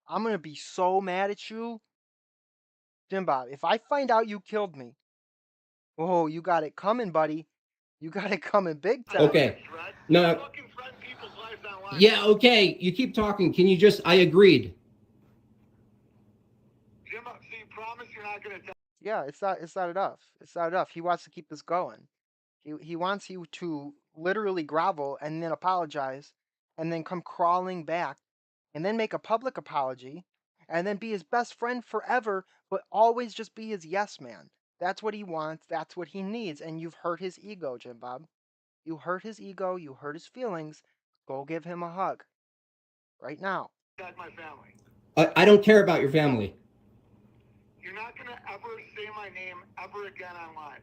I'm gonna be so mad at you, Jimbob. If I find out you killed me, oh, you got it coming, buddy. You got it coming big time. Okay. No. You fucking threaten people's lives online. Yeah, okay. You keep talking. Can you just, I agreed. Jimbo, so you promise you're not gonna tell? Yeah, it's not enough. It's not enough. He wants to keep this going. He wants you to literally grovel and then apologize and then come crawling back and then make a public apology and then be his best friend forever, but always just be his yes man. That's what he wants. That's what he needs. And you've hurt his ego, Jimbob. You hurt his ego. You hurt his feelings. Go give him a hug. Right now. That's my family. I don't care about your family. You're not gonna ever say my name ever again online.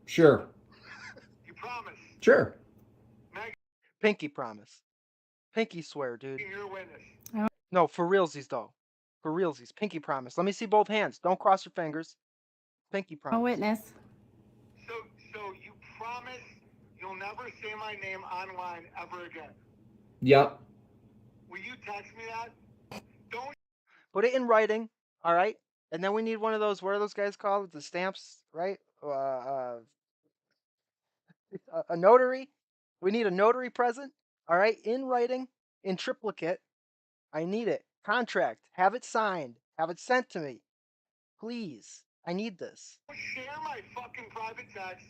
Sure. You promise? Sure. Meg, Pinky promise. Pinky swear, dude. you're a witness. No, for realsies though. For realsies. Pinky promise. Let me see both hands. Don't cross your fingers. Pinky promise. A witness. So you promise you'll never say my name online ever again. Yep. Will you text me that? Don't. Put it in writing, all right? And then we need one of those, what are those guys called? The stamps, right? A notary. We need a notary present, all right? In writing, in triplicate. I need it. Contract. Have it signed. Have it sent to me. Please. I need this. Don't share my fucking private text.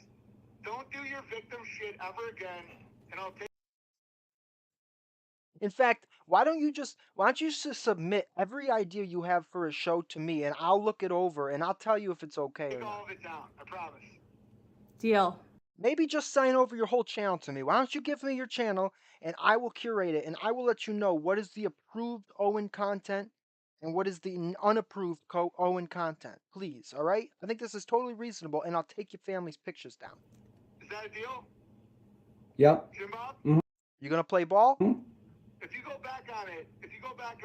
Don't do your victim shit ever again, and I'll take. In fact, why don't you just submit every idea you have for a show to me and I'll look it over and I'll tell you if it's okay or Take not. all of it down. I promise. Deal. Maybe just sign over your whole channel to me. Why don't you give me your channel and I will curate it and I will let you know what is the approved Owen content and what is the unapproved Owen content. Please, all right? I think this is totally reasonable and I'll take your family's pictures down. Is that a deal? Yep. Jimbob? You gonna play ball? If you go back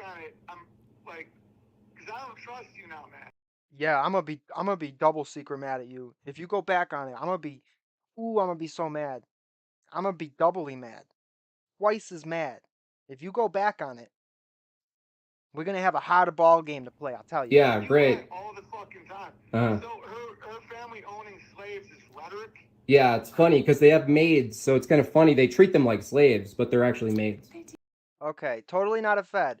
on it, I'm like, because I don't trust you now, man. Yeah, I'm gonna be double secret mad at you. If you go back on it, I'm gonna be so mad. I'm gonna be doubly mad. Twice as mad. If you go back on it, we're gonna have a harder ball game to play, I'll tell you. Yeah, You great. lie all the fucking time. Uh-huh. So her family owning slaves is rhetoric? Yeah, it's funny because they have maids, so it's kind of funny. They treat them like slaves, but they're actually maids. Okay, totally not a Fed.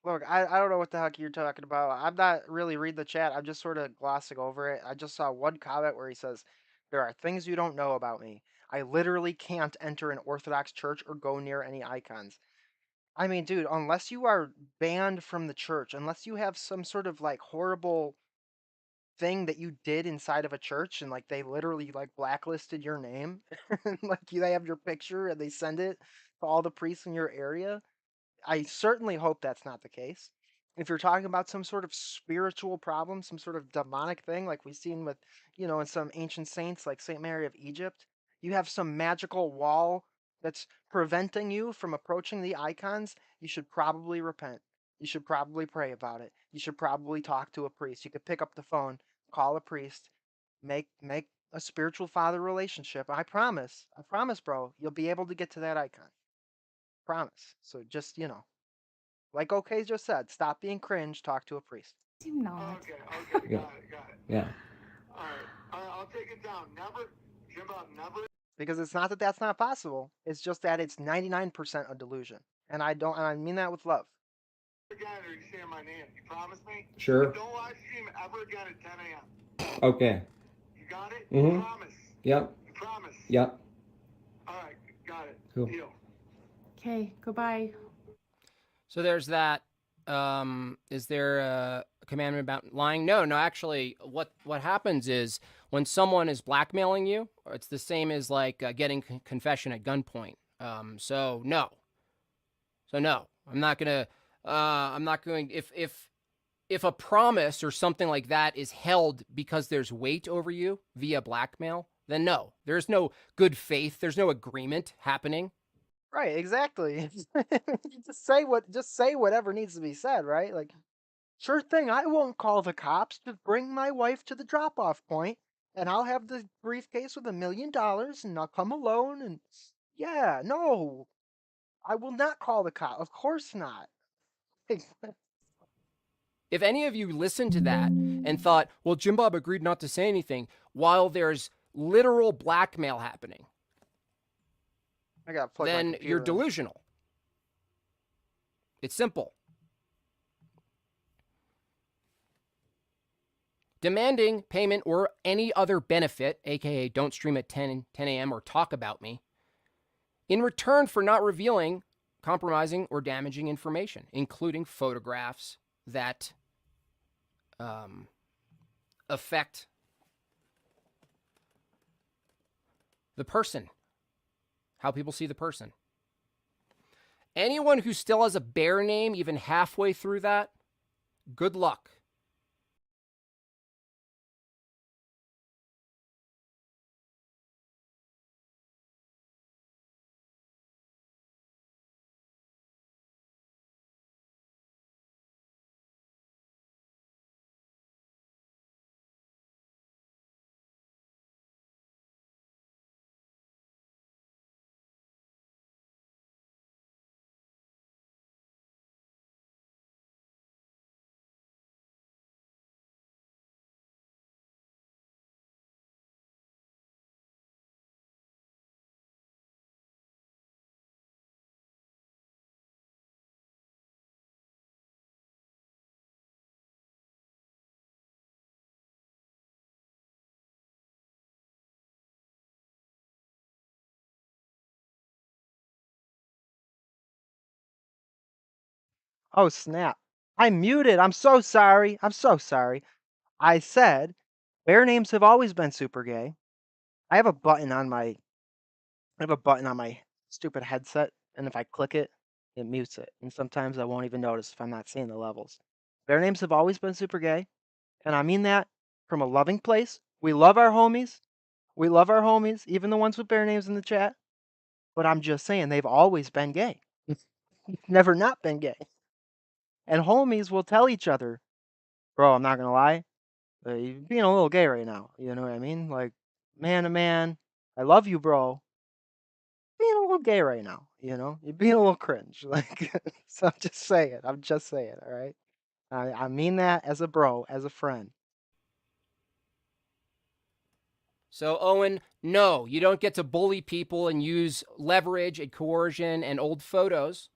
Look, I don't know what the heck you're talking about. I'm not really reading the chat. I'm just sort of glossing over it. I just saw one comment where he says, "There are things you don't know about me. I literally can't enter an Orthodox church or go near any icons." I mean, dude, unless you are banned from the church, unless you have some sort of like horrible thing that you did inside of a church and like they literally like blacklisted your name and like they have your picture and they send it to all the priests in your area, I certainly hope that's not the case. If you're talking about some sort of spiritual problem, some sort of demonic thing, like we've seen with, in some ancient saints like Saint Mary of Egypt, you have some magical wall that's preventing you from approaching the icons, you should probably repent. You should probably pray about it. You should probably talk to a priest. You could pick up the phone, call a priest, make a spiritual father relationship. I promise, bro, you'll be able to get to that icon. Promise. So just, like OK just said, stop being cringe, talk to a priest. Do not. Okay, Yeah. got it. Yeah. All right, I'll take it down. Never, Jimbo, never. because it's not that that's not possible. It's just that it's 99% a delusion, and I mean that with love. Again, or you saying my name? You promise me? Sure. Don't live stream ever again at 10 a.m. Okay. You got it? Mm-hmm. You promise? Yep. You promise? Yep. All right, got it. Cool. Deal. Okay, goodbye. So there's that. Is there a commandment about lying? No, actually, what happens is when someone is blackmailing you, it's the same as like getting confession at gunpoint. So no, I'm not gonna. I'm not going. If a promise or something like that is held because there's weight over you via blackmail, then no, there's no good faith. There's no agreement happening. Right, exactly. Just say whatever needs to be said, right? Like, sure thing, I won't call the cops. Just bring my wife to the drop-off point, and I'll have the briefcase with $1 million, and I'll come alone. And yeah, no, I will not call the cop. Of course not. If any of you listened to that and thought, well, Jimbob agreed not to say anything while there's literal blackmail happening, I gotta plug my then computer you're in. delusional. It's simple. Demanding payment or any other benefit, aka don't stream at 10 a.m. or talk about me, in return for not revealing compromising or damaging information, including photographs that affect the person, how people see the person. Anyone who still has a bear name, even halfway through that, good luck. Oh, snap. I muted. I'm so sorry. I'm so sorry. I said bear names have always been super gay. I have a button on my stupid headset, and if I click it, it mutes it. And sometimes I won't even notice if I'm not seeing the levels. Bear names have always been super gay, and I mean that from a loving place. We love our homies. We love our homies, even the ones with bear names in the chat. But I'm just saying they've always been gay. Never not been gay. And homies will tell each other, bro, I'm not gonna lie, you're being a little gay right now. You know what I mean? Like, man to man, I love you, bro. Being a little gay right now, you know? You're being a little cringe. Like, so I'm just saying. I'm just saying, all right? I mean that as a bro, as a friend. So, Owen, no, you don't get to bully people and use leverage and coercion and old photos.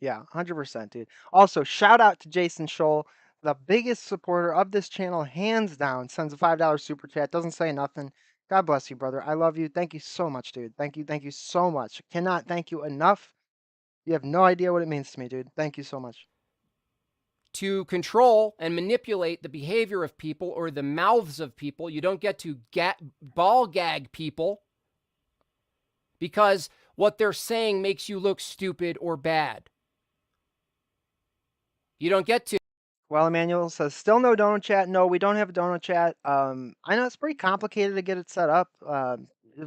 Yeah, 100%, dude. Also, shout out to Jason Scholl, the biggest supporter of this channel, hands down. Sends a $5 super chat. Doesn't say nothing. God bless you, brother. I love you. Thank you so much, dude. Thank you so much. Cannot thank you enough. You have no idea what it means to me, dude. Thank you so much. To control and manipulate the behavior of people or the mouths of people. You don't get to ball gag people because what they're saying makes you look stupid or bad. You don't get to. Well, Emmanuel says, still no donut chat. No, we don't have a donut chat. I know it's pretty complicated to get it set up.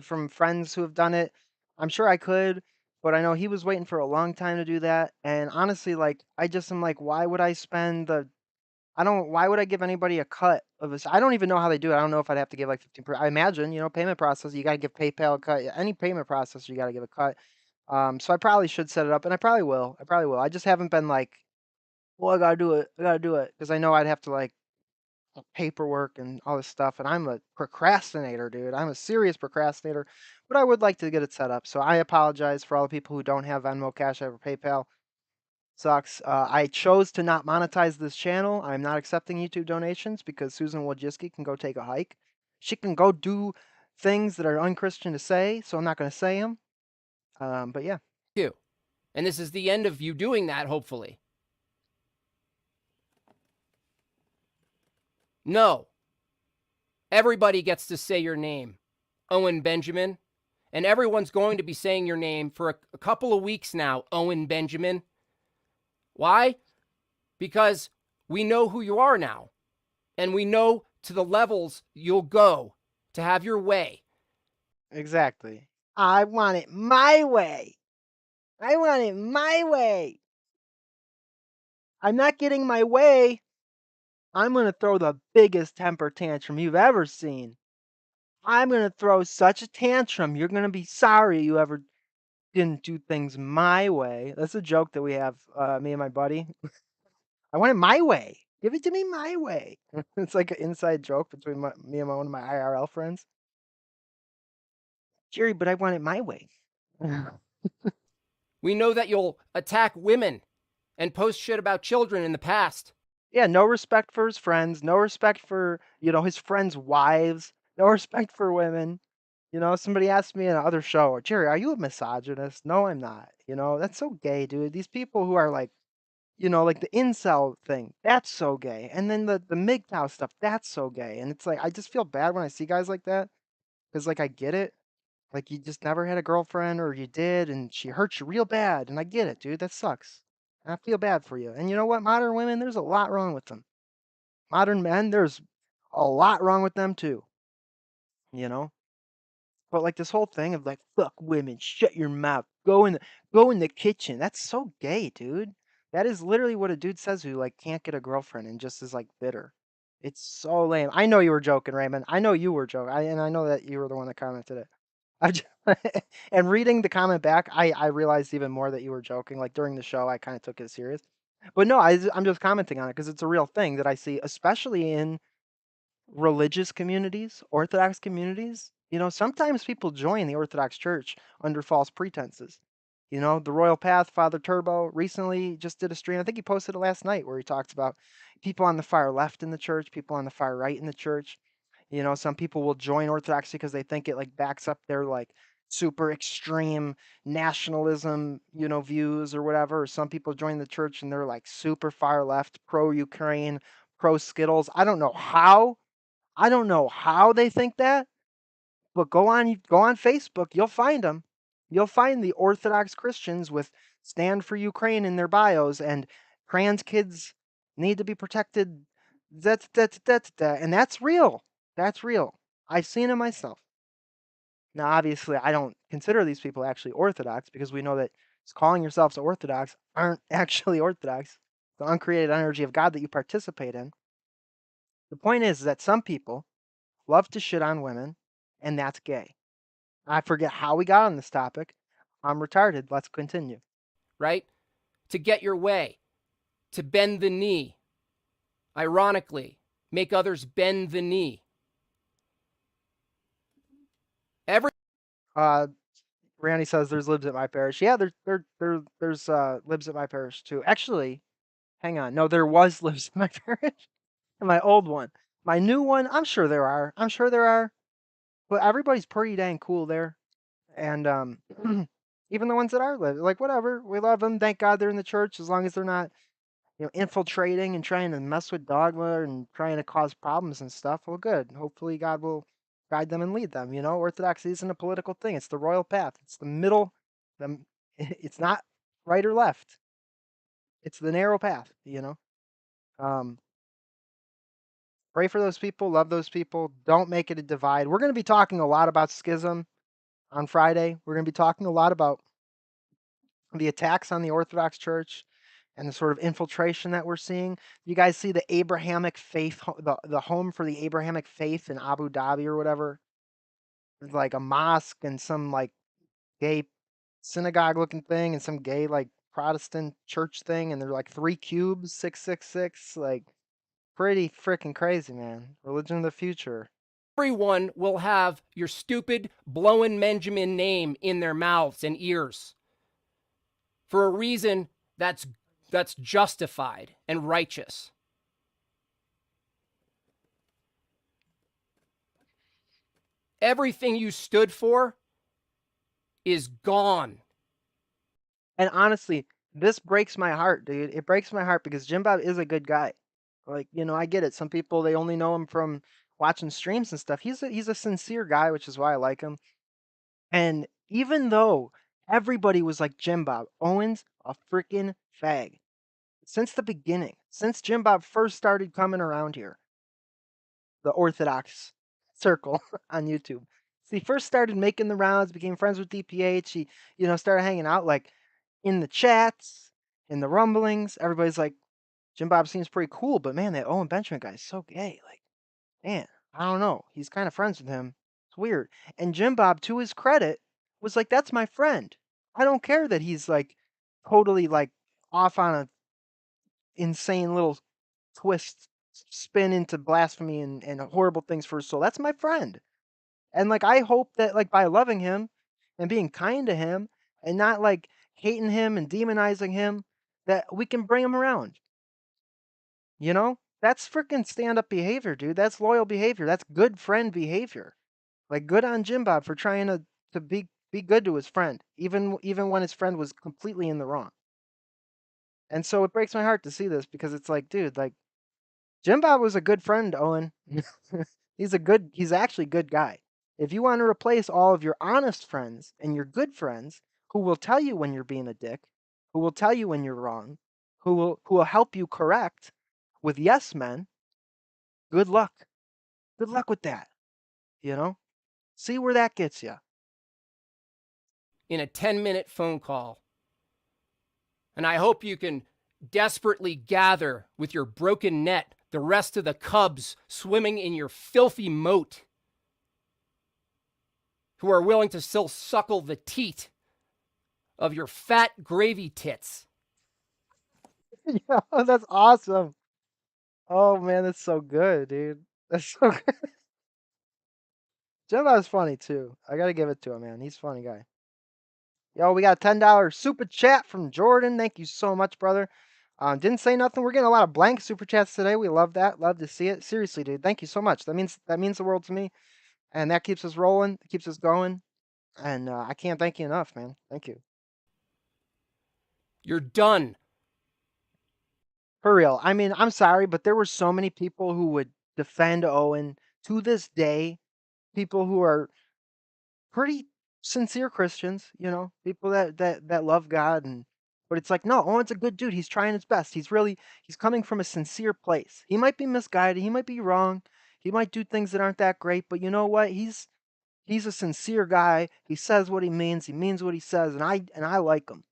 From friends who have done it, I'm sure I could, but I know he was waiting for a long time to do that. And honestly, like, I just am like, why would I spend why would I give anybody a cut of this? I don't even know how they do it. I don't know if I'd have to give like 15%. I imagine, payment process, you got to give PayPal a cut. Any payment process, you got to give a cut. So I probably should set it up, and I probably will. I just haven't been like, well, I gotta do it. I gotta do it because I know I'd have to like paperwork and all this stuff. And I'm a procrastinator, dude. I'm a serious procrastinator. but I would like to get it set up. So I apologize for all the people who don't have Venmo, Cash App, or PayPal. Sucks. I chose to not monetize this channel. I'm not accepting YouTube donations because Susan Wojcicki can go take a hike. She can go do things that are unchristian to say, so I'm not going to say them. But yeah. Too. And this is the end of you doing that, hopefully. No. Everybody gets to say your name, Owen Benjamin. And everyone's going to be saying your name for a couple of weeks now, Owen Benjamin. Why? Because we know who you are now. And we know to the levels you'll go to have your way. Exactly. I want it my way. I want it my way. I'm not getting my way. I'm going to throw the biggest temper tantrum you've ever seen. I'm going to throw such a tantrum. You're going to be sorry you ever didn't do things my way. That's a joke that we have, me and my buddy. I want it my way. Give it to me my way. It's like an inside joke between me and one of my IRL friends. Jerry, but I want it my way. We know that you'll attack women and post shit about children in the past. Yeah, no respect for his friends, no respect for, his friends' wives, no respect for women. Somebody asked me in another show, Jerry, are you a misogynist? No, I'm not. That's so gay, dude. These people who are like, like the incel thing, that's so gay. And then the MGTOW stuff, that's so gay. And it's like, I just feel bad when I see guys like that because, like, I get it. Like, you just never had a girlfriend or you did and she hurt you real bad. And I get it, dude. That sucks. And I feel bad for you. And you know what? Modern women, there's a lot wrong with them. Modern men, there's a lot wrong with them too, you know? But like this whole thing of like, fuck women, shut your mouth, go in the kitchen. That's so gay, dude. That is literally what a dude says who like can't get a girlfriend and just is like bitter. It's so lame. I know you were joking, Raymond. I know you were joking. And I know that you were the one that commented it. I just, and reading the comment back, I realized even more that you were joking. Like during the show, I kind of took it serious. But no, I'm just commenting on it because it's a real thing that I see, especially in religious communities, Orthodox communities. Sometimes people join the Orthodox Church under false pretenses. The Royal Path, Father Turbo, recently just did a stream. I think he posted it last night where he talks about people on the far left in the church, people on the far right in the church. Some people will join Orthodoxy because they think it like backs up their like super extreme nationalism, views or whatever. Or some people join the church and they're like super far left, pro Ukraine, pro Skittles. I don't know how they think that, but go on Facebook, you'll find them. You'll find the Orthodox Christians with stand for Ukraine in their bios and trans kids need to be protected. And that's real. That's real. I've seen it myself. Now, obviously, I don't consider these people actually Orthodox because we know that calling yourselves Orthodox aren't actually Orthodox. The uncreated energy of God that you participate in. The point is that some people love to shit on women, and that's gay. I forget how we got on this topic. I'm retarded. Let's continue. Right? To get your way, to bend the knee. Ironically, make others bend the knee. Randy says there's libs at my parish. Yeah, there's libs at my parish too. Actually, hang on. No, there was libs at my parish. My old one. My new one, I'm sure there are. I'm sure there are. But everybody's pretty dang cool there. And even the ones that are libs, like whatever, we love them. Thank God they're in the church as long as they're not infiltrating and trying to mess with dogma and trying to cause problems and stuff. Well, good. Hopefully, God will guide them and lead them. Orthodoxy isn't a political thing. It's the royal path. It's the middle. It's not right or left. It's the narrow path. Um, pray for those people. Love those people. Don't make it a divide. We're going to be talking a lot about schism on Friday. We're going to be talking a lot about the attacks on the Orthodox Church and the sort of infiltration that we're seeing. You guys see the Abrahamic faith, the home for the Abrahamic faith in Abu Dhabi or whatever? It's like a mosque and some like gay synagogue looking thing and some gay like Protestant church thing. And they're like 3 cubes, 666. Like pretty freaking crazy, man. Religion of the future. Everyone will have your stupid blowing Benjamin name in their mouths and ears for a reason that's justified and righteous. Everything you stood for is gone. And honestly, this breaks my heart, dude. It breaks my heart because Jimbob is a good guy. Like, I get it. Some people, they only know him from watching streams and stuff. He's a sincere guy, which is why I like him. And even though everybody was like, Jimbob, Owen's a freaking fag. Since the beginning, since Jimbob first started coming around here, the Orthodox circle on YouTube. So he first started making the rounds, became friends with DPH. He, started hanging out like in the chats, in the rumblings. Everybody's like, Jim Bob seems pretty cool, but man, that Owen Benjamin guy is so gay. Like, man, I don't know. He's kind of friends with him. It's weird. And Jim Bob, to his credit, was like, that's my friend. I don't care that he's like totally like off on a insane little twist spin into blasphemy and horrible things for his soul. That's my friend. And like I hope that like by loving him and being kind to him and not like hating him and demonizing him, that we can bring him around. That's freaking stand up behavior, dude. That's loyal behavior. That's good friend behavior. Like good on Jim Bob for trying to be good to his friend, even when his friend was completely in the wrong. And so it breaks my heart to see this because it's like, dude, like Jim Bob was a good friend, Owen. He's actually a good guy. If you want to replace all of your honest friends and your good friends who will tell you when you're being a dick, who will tell you when you're wrong, who will help you correct with yes men, good luck. Good luck with that. See where that gets you. In a 10-minute phone call. And I hope you can desperately gather with your broken net the rest of the cubs swimming in your filthy moat who are willing to still suckle the teat of your fat gravy tits. Yeah, that's awesome. Oh man, that's so good, dude. That's so good. Jim Bob's funny too. I gotta give it to him, man. He's a funny guy. Yo, we got a $10 super chat from Jordan. Thank you so much, brother. Didn't say nothing. We're getting a lot of blank super chats today. We love that. Love to see it. Seriously, dude. Thank you so much. That means the world to me, and that keeps us rolling. It keeps us going, and I can't thank you enough, man. Thank you. You're done. For real. I mean, I'm sorry, but there were so many people who would defend Owen to this day. People who are pretty sincere Christians, people that love God, but it's like, no, Owen's a good dude. He's trying his best. He's coming from a sincere place. He might be misguided, he might be wrong, he might do things that aren't that great, but you know what? He's a sincere guy. He says what he means what he says, and I like him.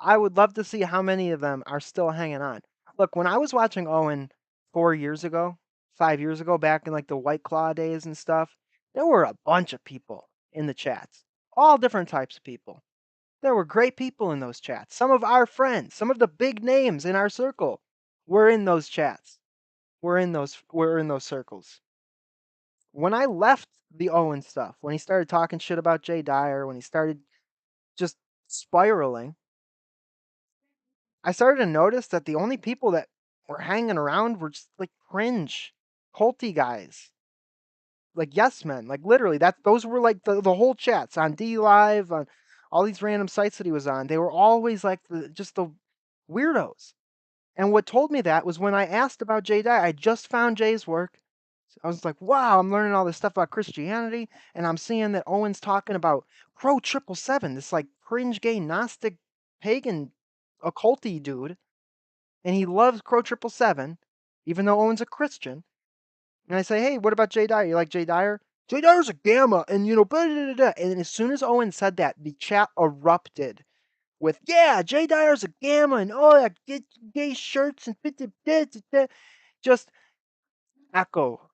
I would love to see how many of them are still hanging on. Look, when I was watching Owen 4 years ago, 5 years ago, back in like the White Claw days and stuff, there were a bunch of people in the chats, all different types of people. There were great people in those chats. Some of our friends, some of the big names in our circle were in those chats. We're in those circles. When I left the Owen stuff, when he started talking shit about Jay Dyer, when he started just spiraling, I started to notice that the only people that were hanging around were just like cringe, culty guys, like yes men, like literally. Those were like the whole chats on D Live, on all these random sites that he was on. They were always like just the weirdos. And what told me that was when I asked about Jay Dye. I just found Jay's work. I was like, wow, I'm learning all this stuff about Christianity, and I'm seeing that Owen's talking about Crow 777, this like cringe gay Gnostic pagan occulty dude, and he loves Crow 777, even though Owen's a Christian. And I say, hey, what about Jay Dyer? You like Jay Dyer? Jay Dyer's a gamma, and blah, blah, blah, blah. And then as soon as Owen said that, the chat erupted with, yeah, Jay Dyer's a gamma, and oh, that gay shirts and just echo,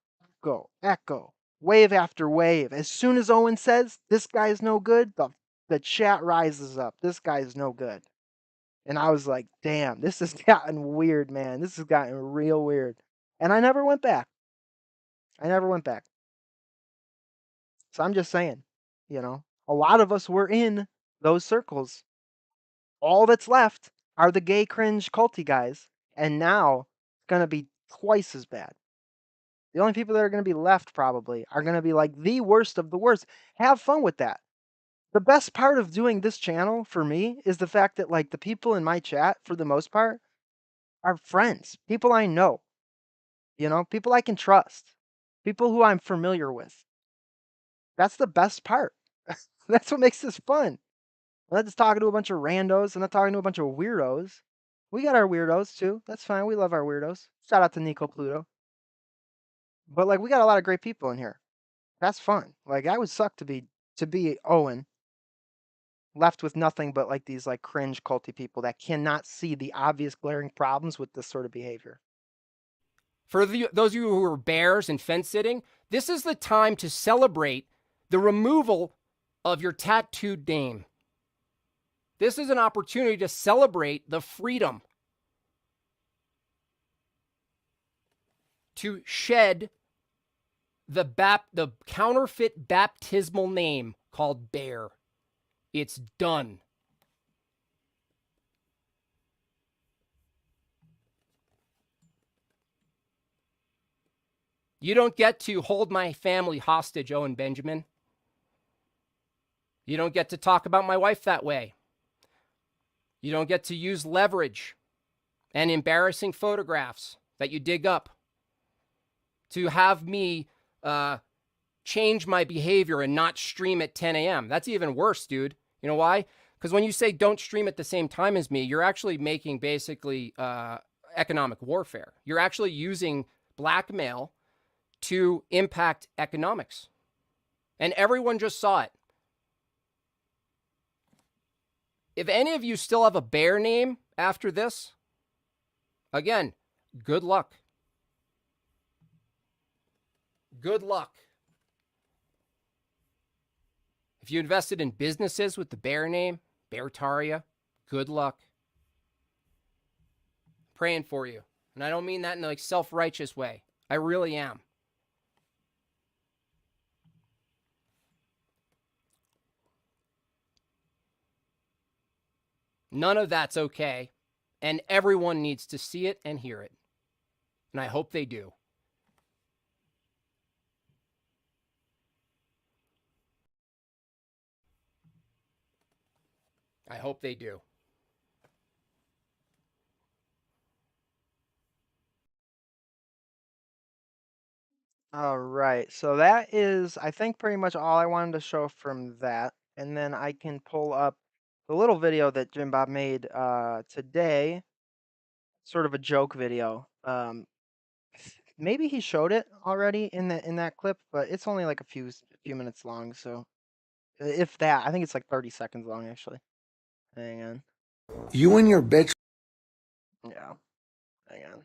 wave after wave. As soon as Owen says this guy's no good, the chat rises up. This guy's no good. And I was like, damn, this has gotten weird, man. This has gotten real weird. And I never went back. So I'm just saying, a lot of us were in those circles. All that's left are the gay cringe culty guys, and now it's gonna be twice as bad. The only people that are gonna be left probably are gonna be like the worst of the worst. Have fun with that. The best part of doing this channel for me is the fact that like the people in my chat, for the most part, are friends, people I know, people I can trust, people who I'm familiar with. That's the best part. That's what makes this fun. I'm not just talking to a bunch of randos. I'm not talking to a bunch of weirdos. We got our weirdos too. That's fine. We love our weirdos. Shout out to Nico Pluto. But like we got a lot of great people in here. That's fun. Like I would suck to be Owen, left with nothing but like these like cringe culty people that cannot see the obvious glaring problems with this sort of behavior. For those of you who are bears and fence sitting, this is the time to celebrate the removal of your tattooed name. This is an opportunity to celebrate the freedom to shed the counterfeit baptismal name called Bear. It's done. You don't get to hold my family hostage, Owen Benjamin. You don't get to talk about my wife that way. You don't get to use leverage and embarrassing photographs that you dig up to have me change my behavior and not stream at 10 a.m. That's even worse, dude. You know why? Because when you say don't stream at the same time as me, you're actually making basically economic warfare. You're actually using blackmail to impact economics. And everyone just saw it. If any of you still have a bear name after this, again, good luck. Good luck. If you invested in businesses with the bear name, Beartaria, good luck. Praying for you. And I don't mean that in a self-righteous way. I really am. None of that's okay. And everyone needs to see it and hear it. And I hope they do. I hope they do. All right. So that is, I think, pretty much all I wanted to show from that. And then I can pull up the little video that Jimbob made today, sort of a joke video. Maybe he showed it already in that clip, but it's only like a few minutes long. So if that, I think it's like 30 seconds long actually. Hang on. You and your bitch. Yeah. Hang on.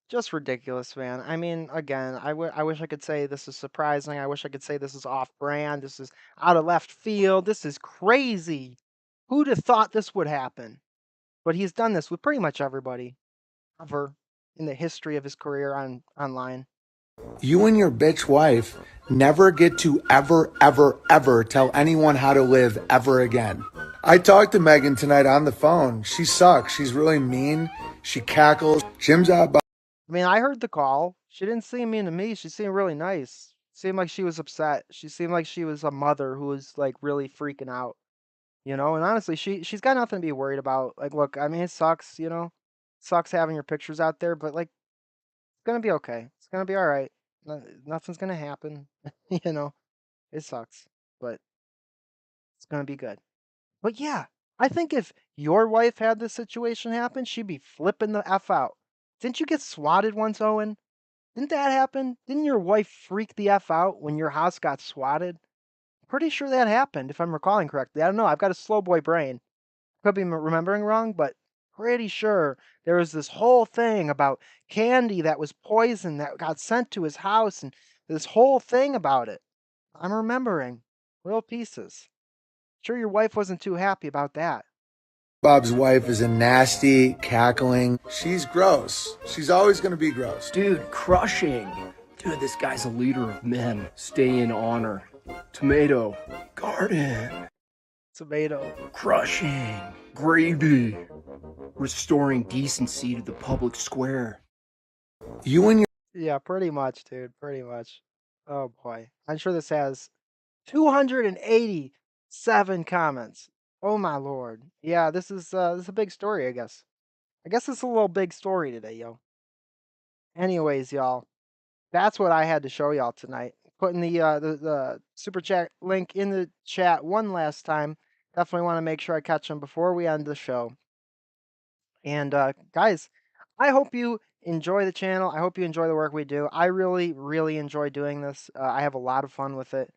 Just ridiculous, man. I mean, again, I wish I could say this is surprising. I wish I could say this is off brand. This is out of left field. This is crazy. Who'd have thought this would happen? But he's done this with pretty much everybody ever in the history of his career online. You and your bitch wife never get to ever, ever, ever tell anyone how to live ever again. I talked to Megan tonight on the phone. She sucks. She's really mean. She cackles. Jimbob. I mean, I heard the call. She didn't seem mean to me. She seemed really nice. Seemed like she was upset. She seemed like she was a mother who was like really freaking out. And honestly, she's got nothing to be worried about. Like, look, I mean, it sucks, sucks having your pictures out there, but like, it's gonna be okay. It's gonna be all right. Nothing's gonna happen. It sucks, but it's gonna be good. But yeah, I think if your wife had this situation happen, she'd be flipping the F out. Didn't you get swatted once, Owen? Didn't that happen? Didn't your wife freak the F out when your house got swatted? Pretty sure that happened, if I'm recalling correctly. I don't know. I've got a slow boy brain. Could be remembering wrong, but pretty sure there was this whole thing about candy that was poison that got sent to his house and this whole thing about it. I'm remembering. Little pieces. Sure your wife wasn't too happy about that. Bob's wife is a nasty, cackling. She's gross. She's always going to be gross. Dude, crushing. Dude, this guy's a leader of men. Stay in honor. Tomato. Garden. Tomato. Crushing. Gravy. Restoring decency to the public square. You and your Yeah, pretty much, dude. Pretty much. Oh boy. I'm sure this has 287 comments. Oh my lord. Yeah, this is a big story, I guess. I guess it's a little big story today, yo. Anyways, y'all, that's what I had to show y'all tonight. Putting the super chat link in the chat one last time. Definitely want to make sure I catch them before we end the show. And guys, I hope you enjoy the channel. I hope you enjoy the work we do. I really, really enjoy doing this. I have a lot of fun with it.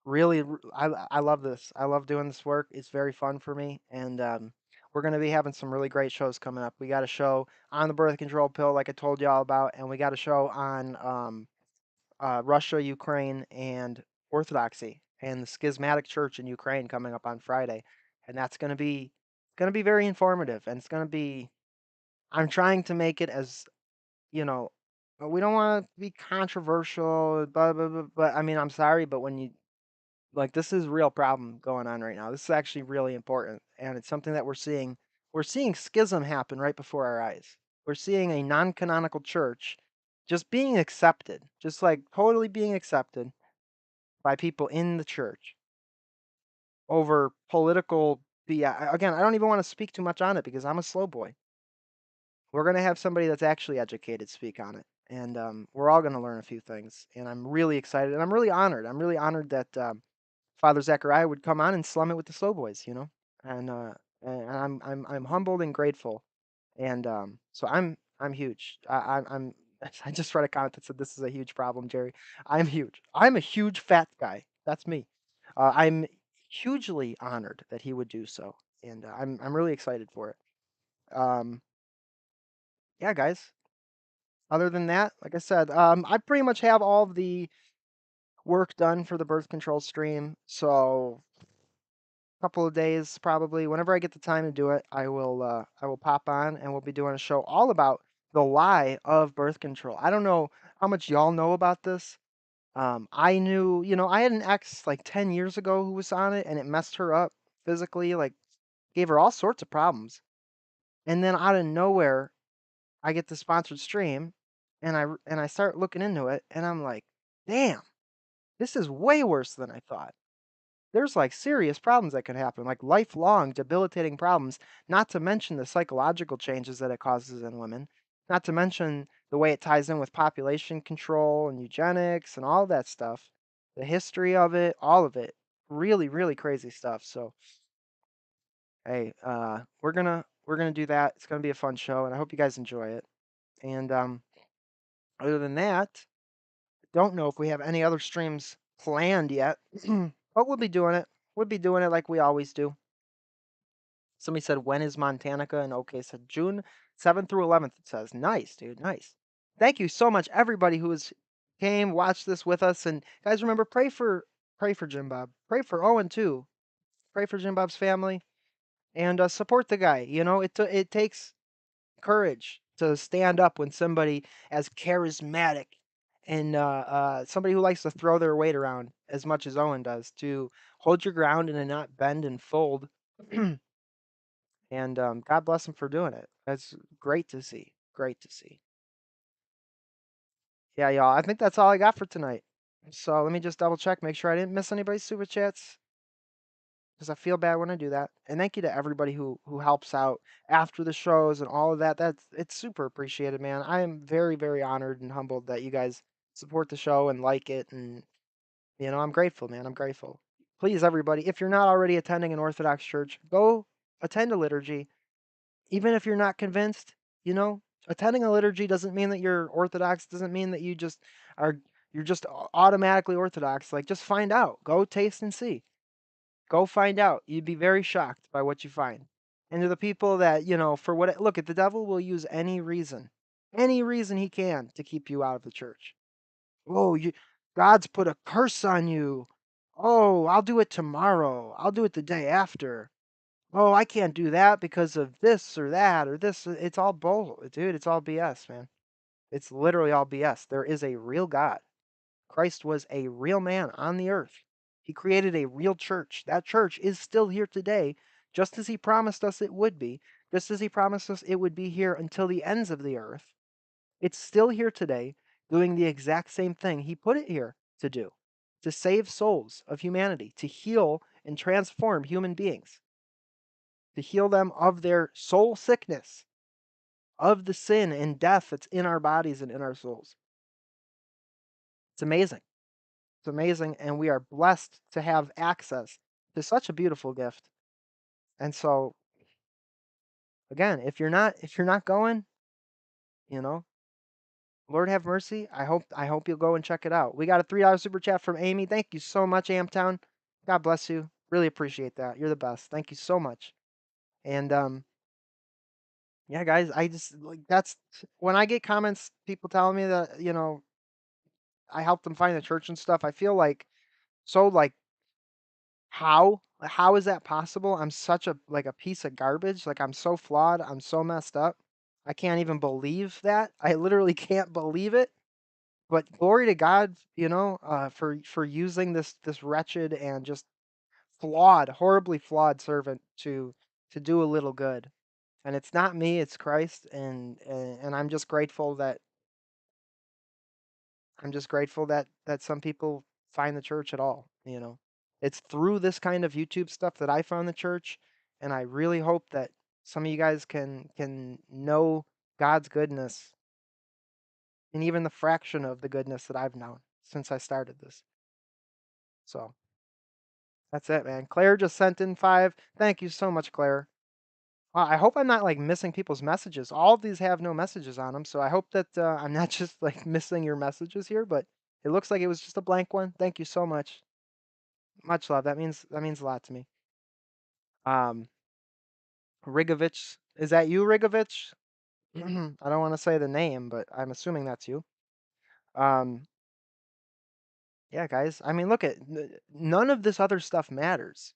Really, I love this. I love doing this work. It's very fun for me, and we're going to be having some really great shows coming up. We got a show on the birth control pill, like I told y'all about, and we got a show on Russia, Ukraine, and Orthodoxy, and the schismatic church in Ukraine coming up on Friday, and that's going to be very informative, and it's going to be. I'm trying to make it as you know. We don't want to be controversial, but I mean, I'm sorry, but when you like this is a real problem going on right now. This is actually really important, and it's something that we're seeing. We're seeing schism happen right before our eyes. We're seeing a non-canonical church just being accepted, just like totally being accepted by people in the church over political BS. Again, I don't even want to speak too much on it because I'm a slow boy. We're going to have somebody that's actually educated speak on it, and we're all going to learn a few things. And I'm really excited, and I'm really honored. I'm really honored that Father Zechariah would come on and slum it with the slow boys, you know, and I'm humbled and grateful, and so I'm huge. I'm I just read a comment that said this is a huge problem, Jerry. I'm huge. I'm a huge fat guy. That's me. I'm hugely honored that he would do so, and I'm really excited for it. Um, yeah, guys. Other than that, like I said, I pretty much have all of the work done for the birth control stream, so couple of days probably whenever I get the time to do it, I will pop on and we'll be doing a show all about the lie of birth control. I don't know how much y'all know about this. I knew, I had an ex like 10 years ago who was on it and it messed her up physically, like gave her all sorts of problems. And then out of nowhere, I get the sponsored stream and I start looking into it and I'm like, "Damn, this is way worse than I thought." There's like serious problems that can happen, like lifelong debilitating problems, not to mention the psychological changes that it causes in women, not to mention the way it ties in with population control and eugenics and all that stuff, the history of it, all of it. Really, really crazy stuff. So, hey, we're gonna do that. It's gonna be a fun show, and I hope you guys enjoy it. And other than that, don't know if we have any other streams planned yet, but we'll be doing it. We'll be doing it like we always do. Somebody said, when is Montanica? And OK said, June 7th through 11th. It says, nice, dude, nice. Thank you so much, everybody who has came, watched this with us. And guys, remember, pray for Jimbob. Pray for Owen, too. Pray for Jimbob's family. And support the guy. It takes courage to stand up when somebody as charismatic and somebody who likes to throw their weight around as much as Owen does, to hold your ground and to not bend and fold. And God bless him for doing it. That's great to see. Great to see. Yeah, y'all. I think that's all I got for tonight. So let me just double check, make sure I didn't miss anybody's super chats, because I feel bad when I do that. And thank you to everybody who helps out after the shows and all of that. It's super appreciated, man. I am very, very honored and humbled that you guys support the show and like it. And I'm grateful, man. I'm grateful. Please, everybody, if you're not already attending an Orthodox church, go attend a liturgy. Even if you're not convinced, attending a liturgy doesn't mean that you're Orthodox, doesn't mean that are you're just automatically Orthodox. Like, just find out. Go taste and see. Go find out. You'd be very shocked by what you find. And to the people that, for what look at, the devil will use any reason he can to keep you out of the church. Oh, God's put a curse on you. Oh, I'll do it tomorrow. I'll do it the day after. Oh, I can't do that because of this or that or this. It's all bull, dude. It's all BS, man. It's literally all BS. There is a real God. Christ was a real man on the earth. He created a real church. That church is still here today, just as he promised us it would be, just as he promised us it would be here until the ends of the earth. It's still here today, doing the exact same thing he put it here to do, to save souls of humanity, to heal and transform human beings, to heal them of their soul sickness, of the sin and death that's in our bodies and in our souls. It's amazing. It's amazing, and we are blessed to have access to such a beautiful gift. And so, again, if you're not going, you know, Lord have mercy. I hope you'll go and check it out. We got a $3 super chat from Amy. Thank you so much, Amtown. God bless you. Really appreciate that. You're the best. Thank you so much. And yeah, guys, I just like that's when I get comments, people telling me that I helped them find the church and stuff. I feel like so like how is that possible? I'm such a piece of garbage. Like I'm so flawed. I'm so messed up. I can't even believe that. I literally can't believe it. But glory to God, for using this wretched and just flawed, horribly flawed servant to do a little good. And it's not me, it's Christ, and I'm just grateful that some people find the church at all. It's through this kind of YouTube stuff that I found the church, and I really hope that some of you guys can know God's goodness and even the fraction of the goodness that I've known since I started this. So that's it, man. Claire just sent in 5. Thank you so much, Claire. I hope I'm not like missing people's messages. All of these have no messages on them, so I hope that I'm not just like missing your messages here. But it looks like it was just a blank one. Thank you so much. Much love. That means a lot to me. Um, Rigovich, is that you, Rigovich? I don't want to say the name, but I'm assuming that's you. Um, yeah, guys. I mean, look at none of this other stuff matters.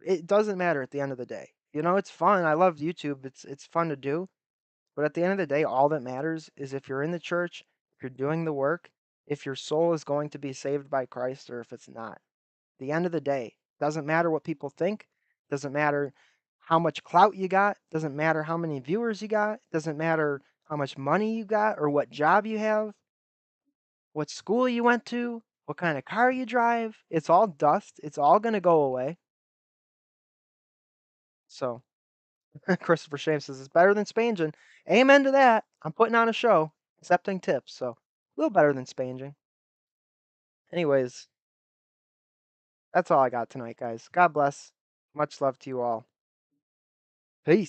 It doesn't matter at the end of the day. It's fun. I love YouTube. It's fun to do. But at the end of the day, all that matters is if you're in the church, if you're doing the work, if your soul is going to be saved by Christ or if it's not. At the end of the day, doesn't matter what people think, doesn't matter how much clout you got, doesn't matter how many viewers you got, doesn't matter how much money you got or what job you have, what school you went to, what kind of car you drive. It's all dust. It's all going to go away. So Christopher Shame says it's better than Spangin. Amen to that. I'm putting on a show, accepting tips, so a little better than Spangin. Anyways, that's all I got tonight, guys. God bless. Much love to you all.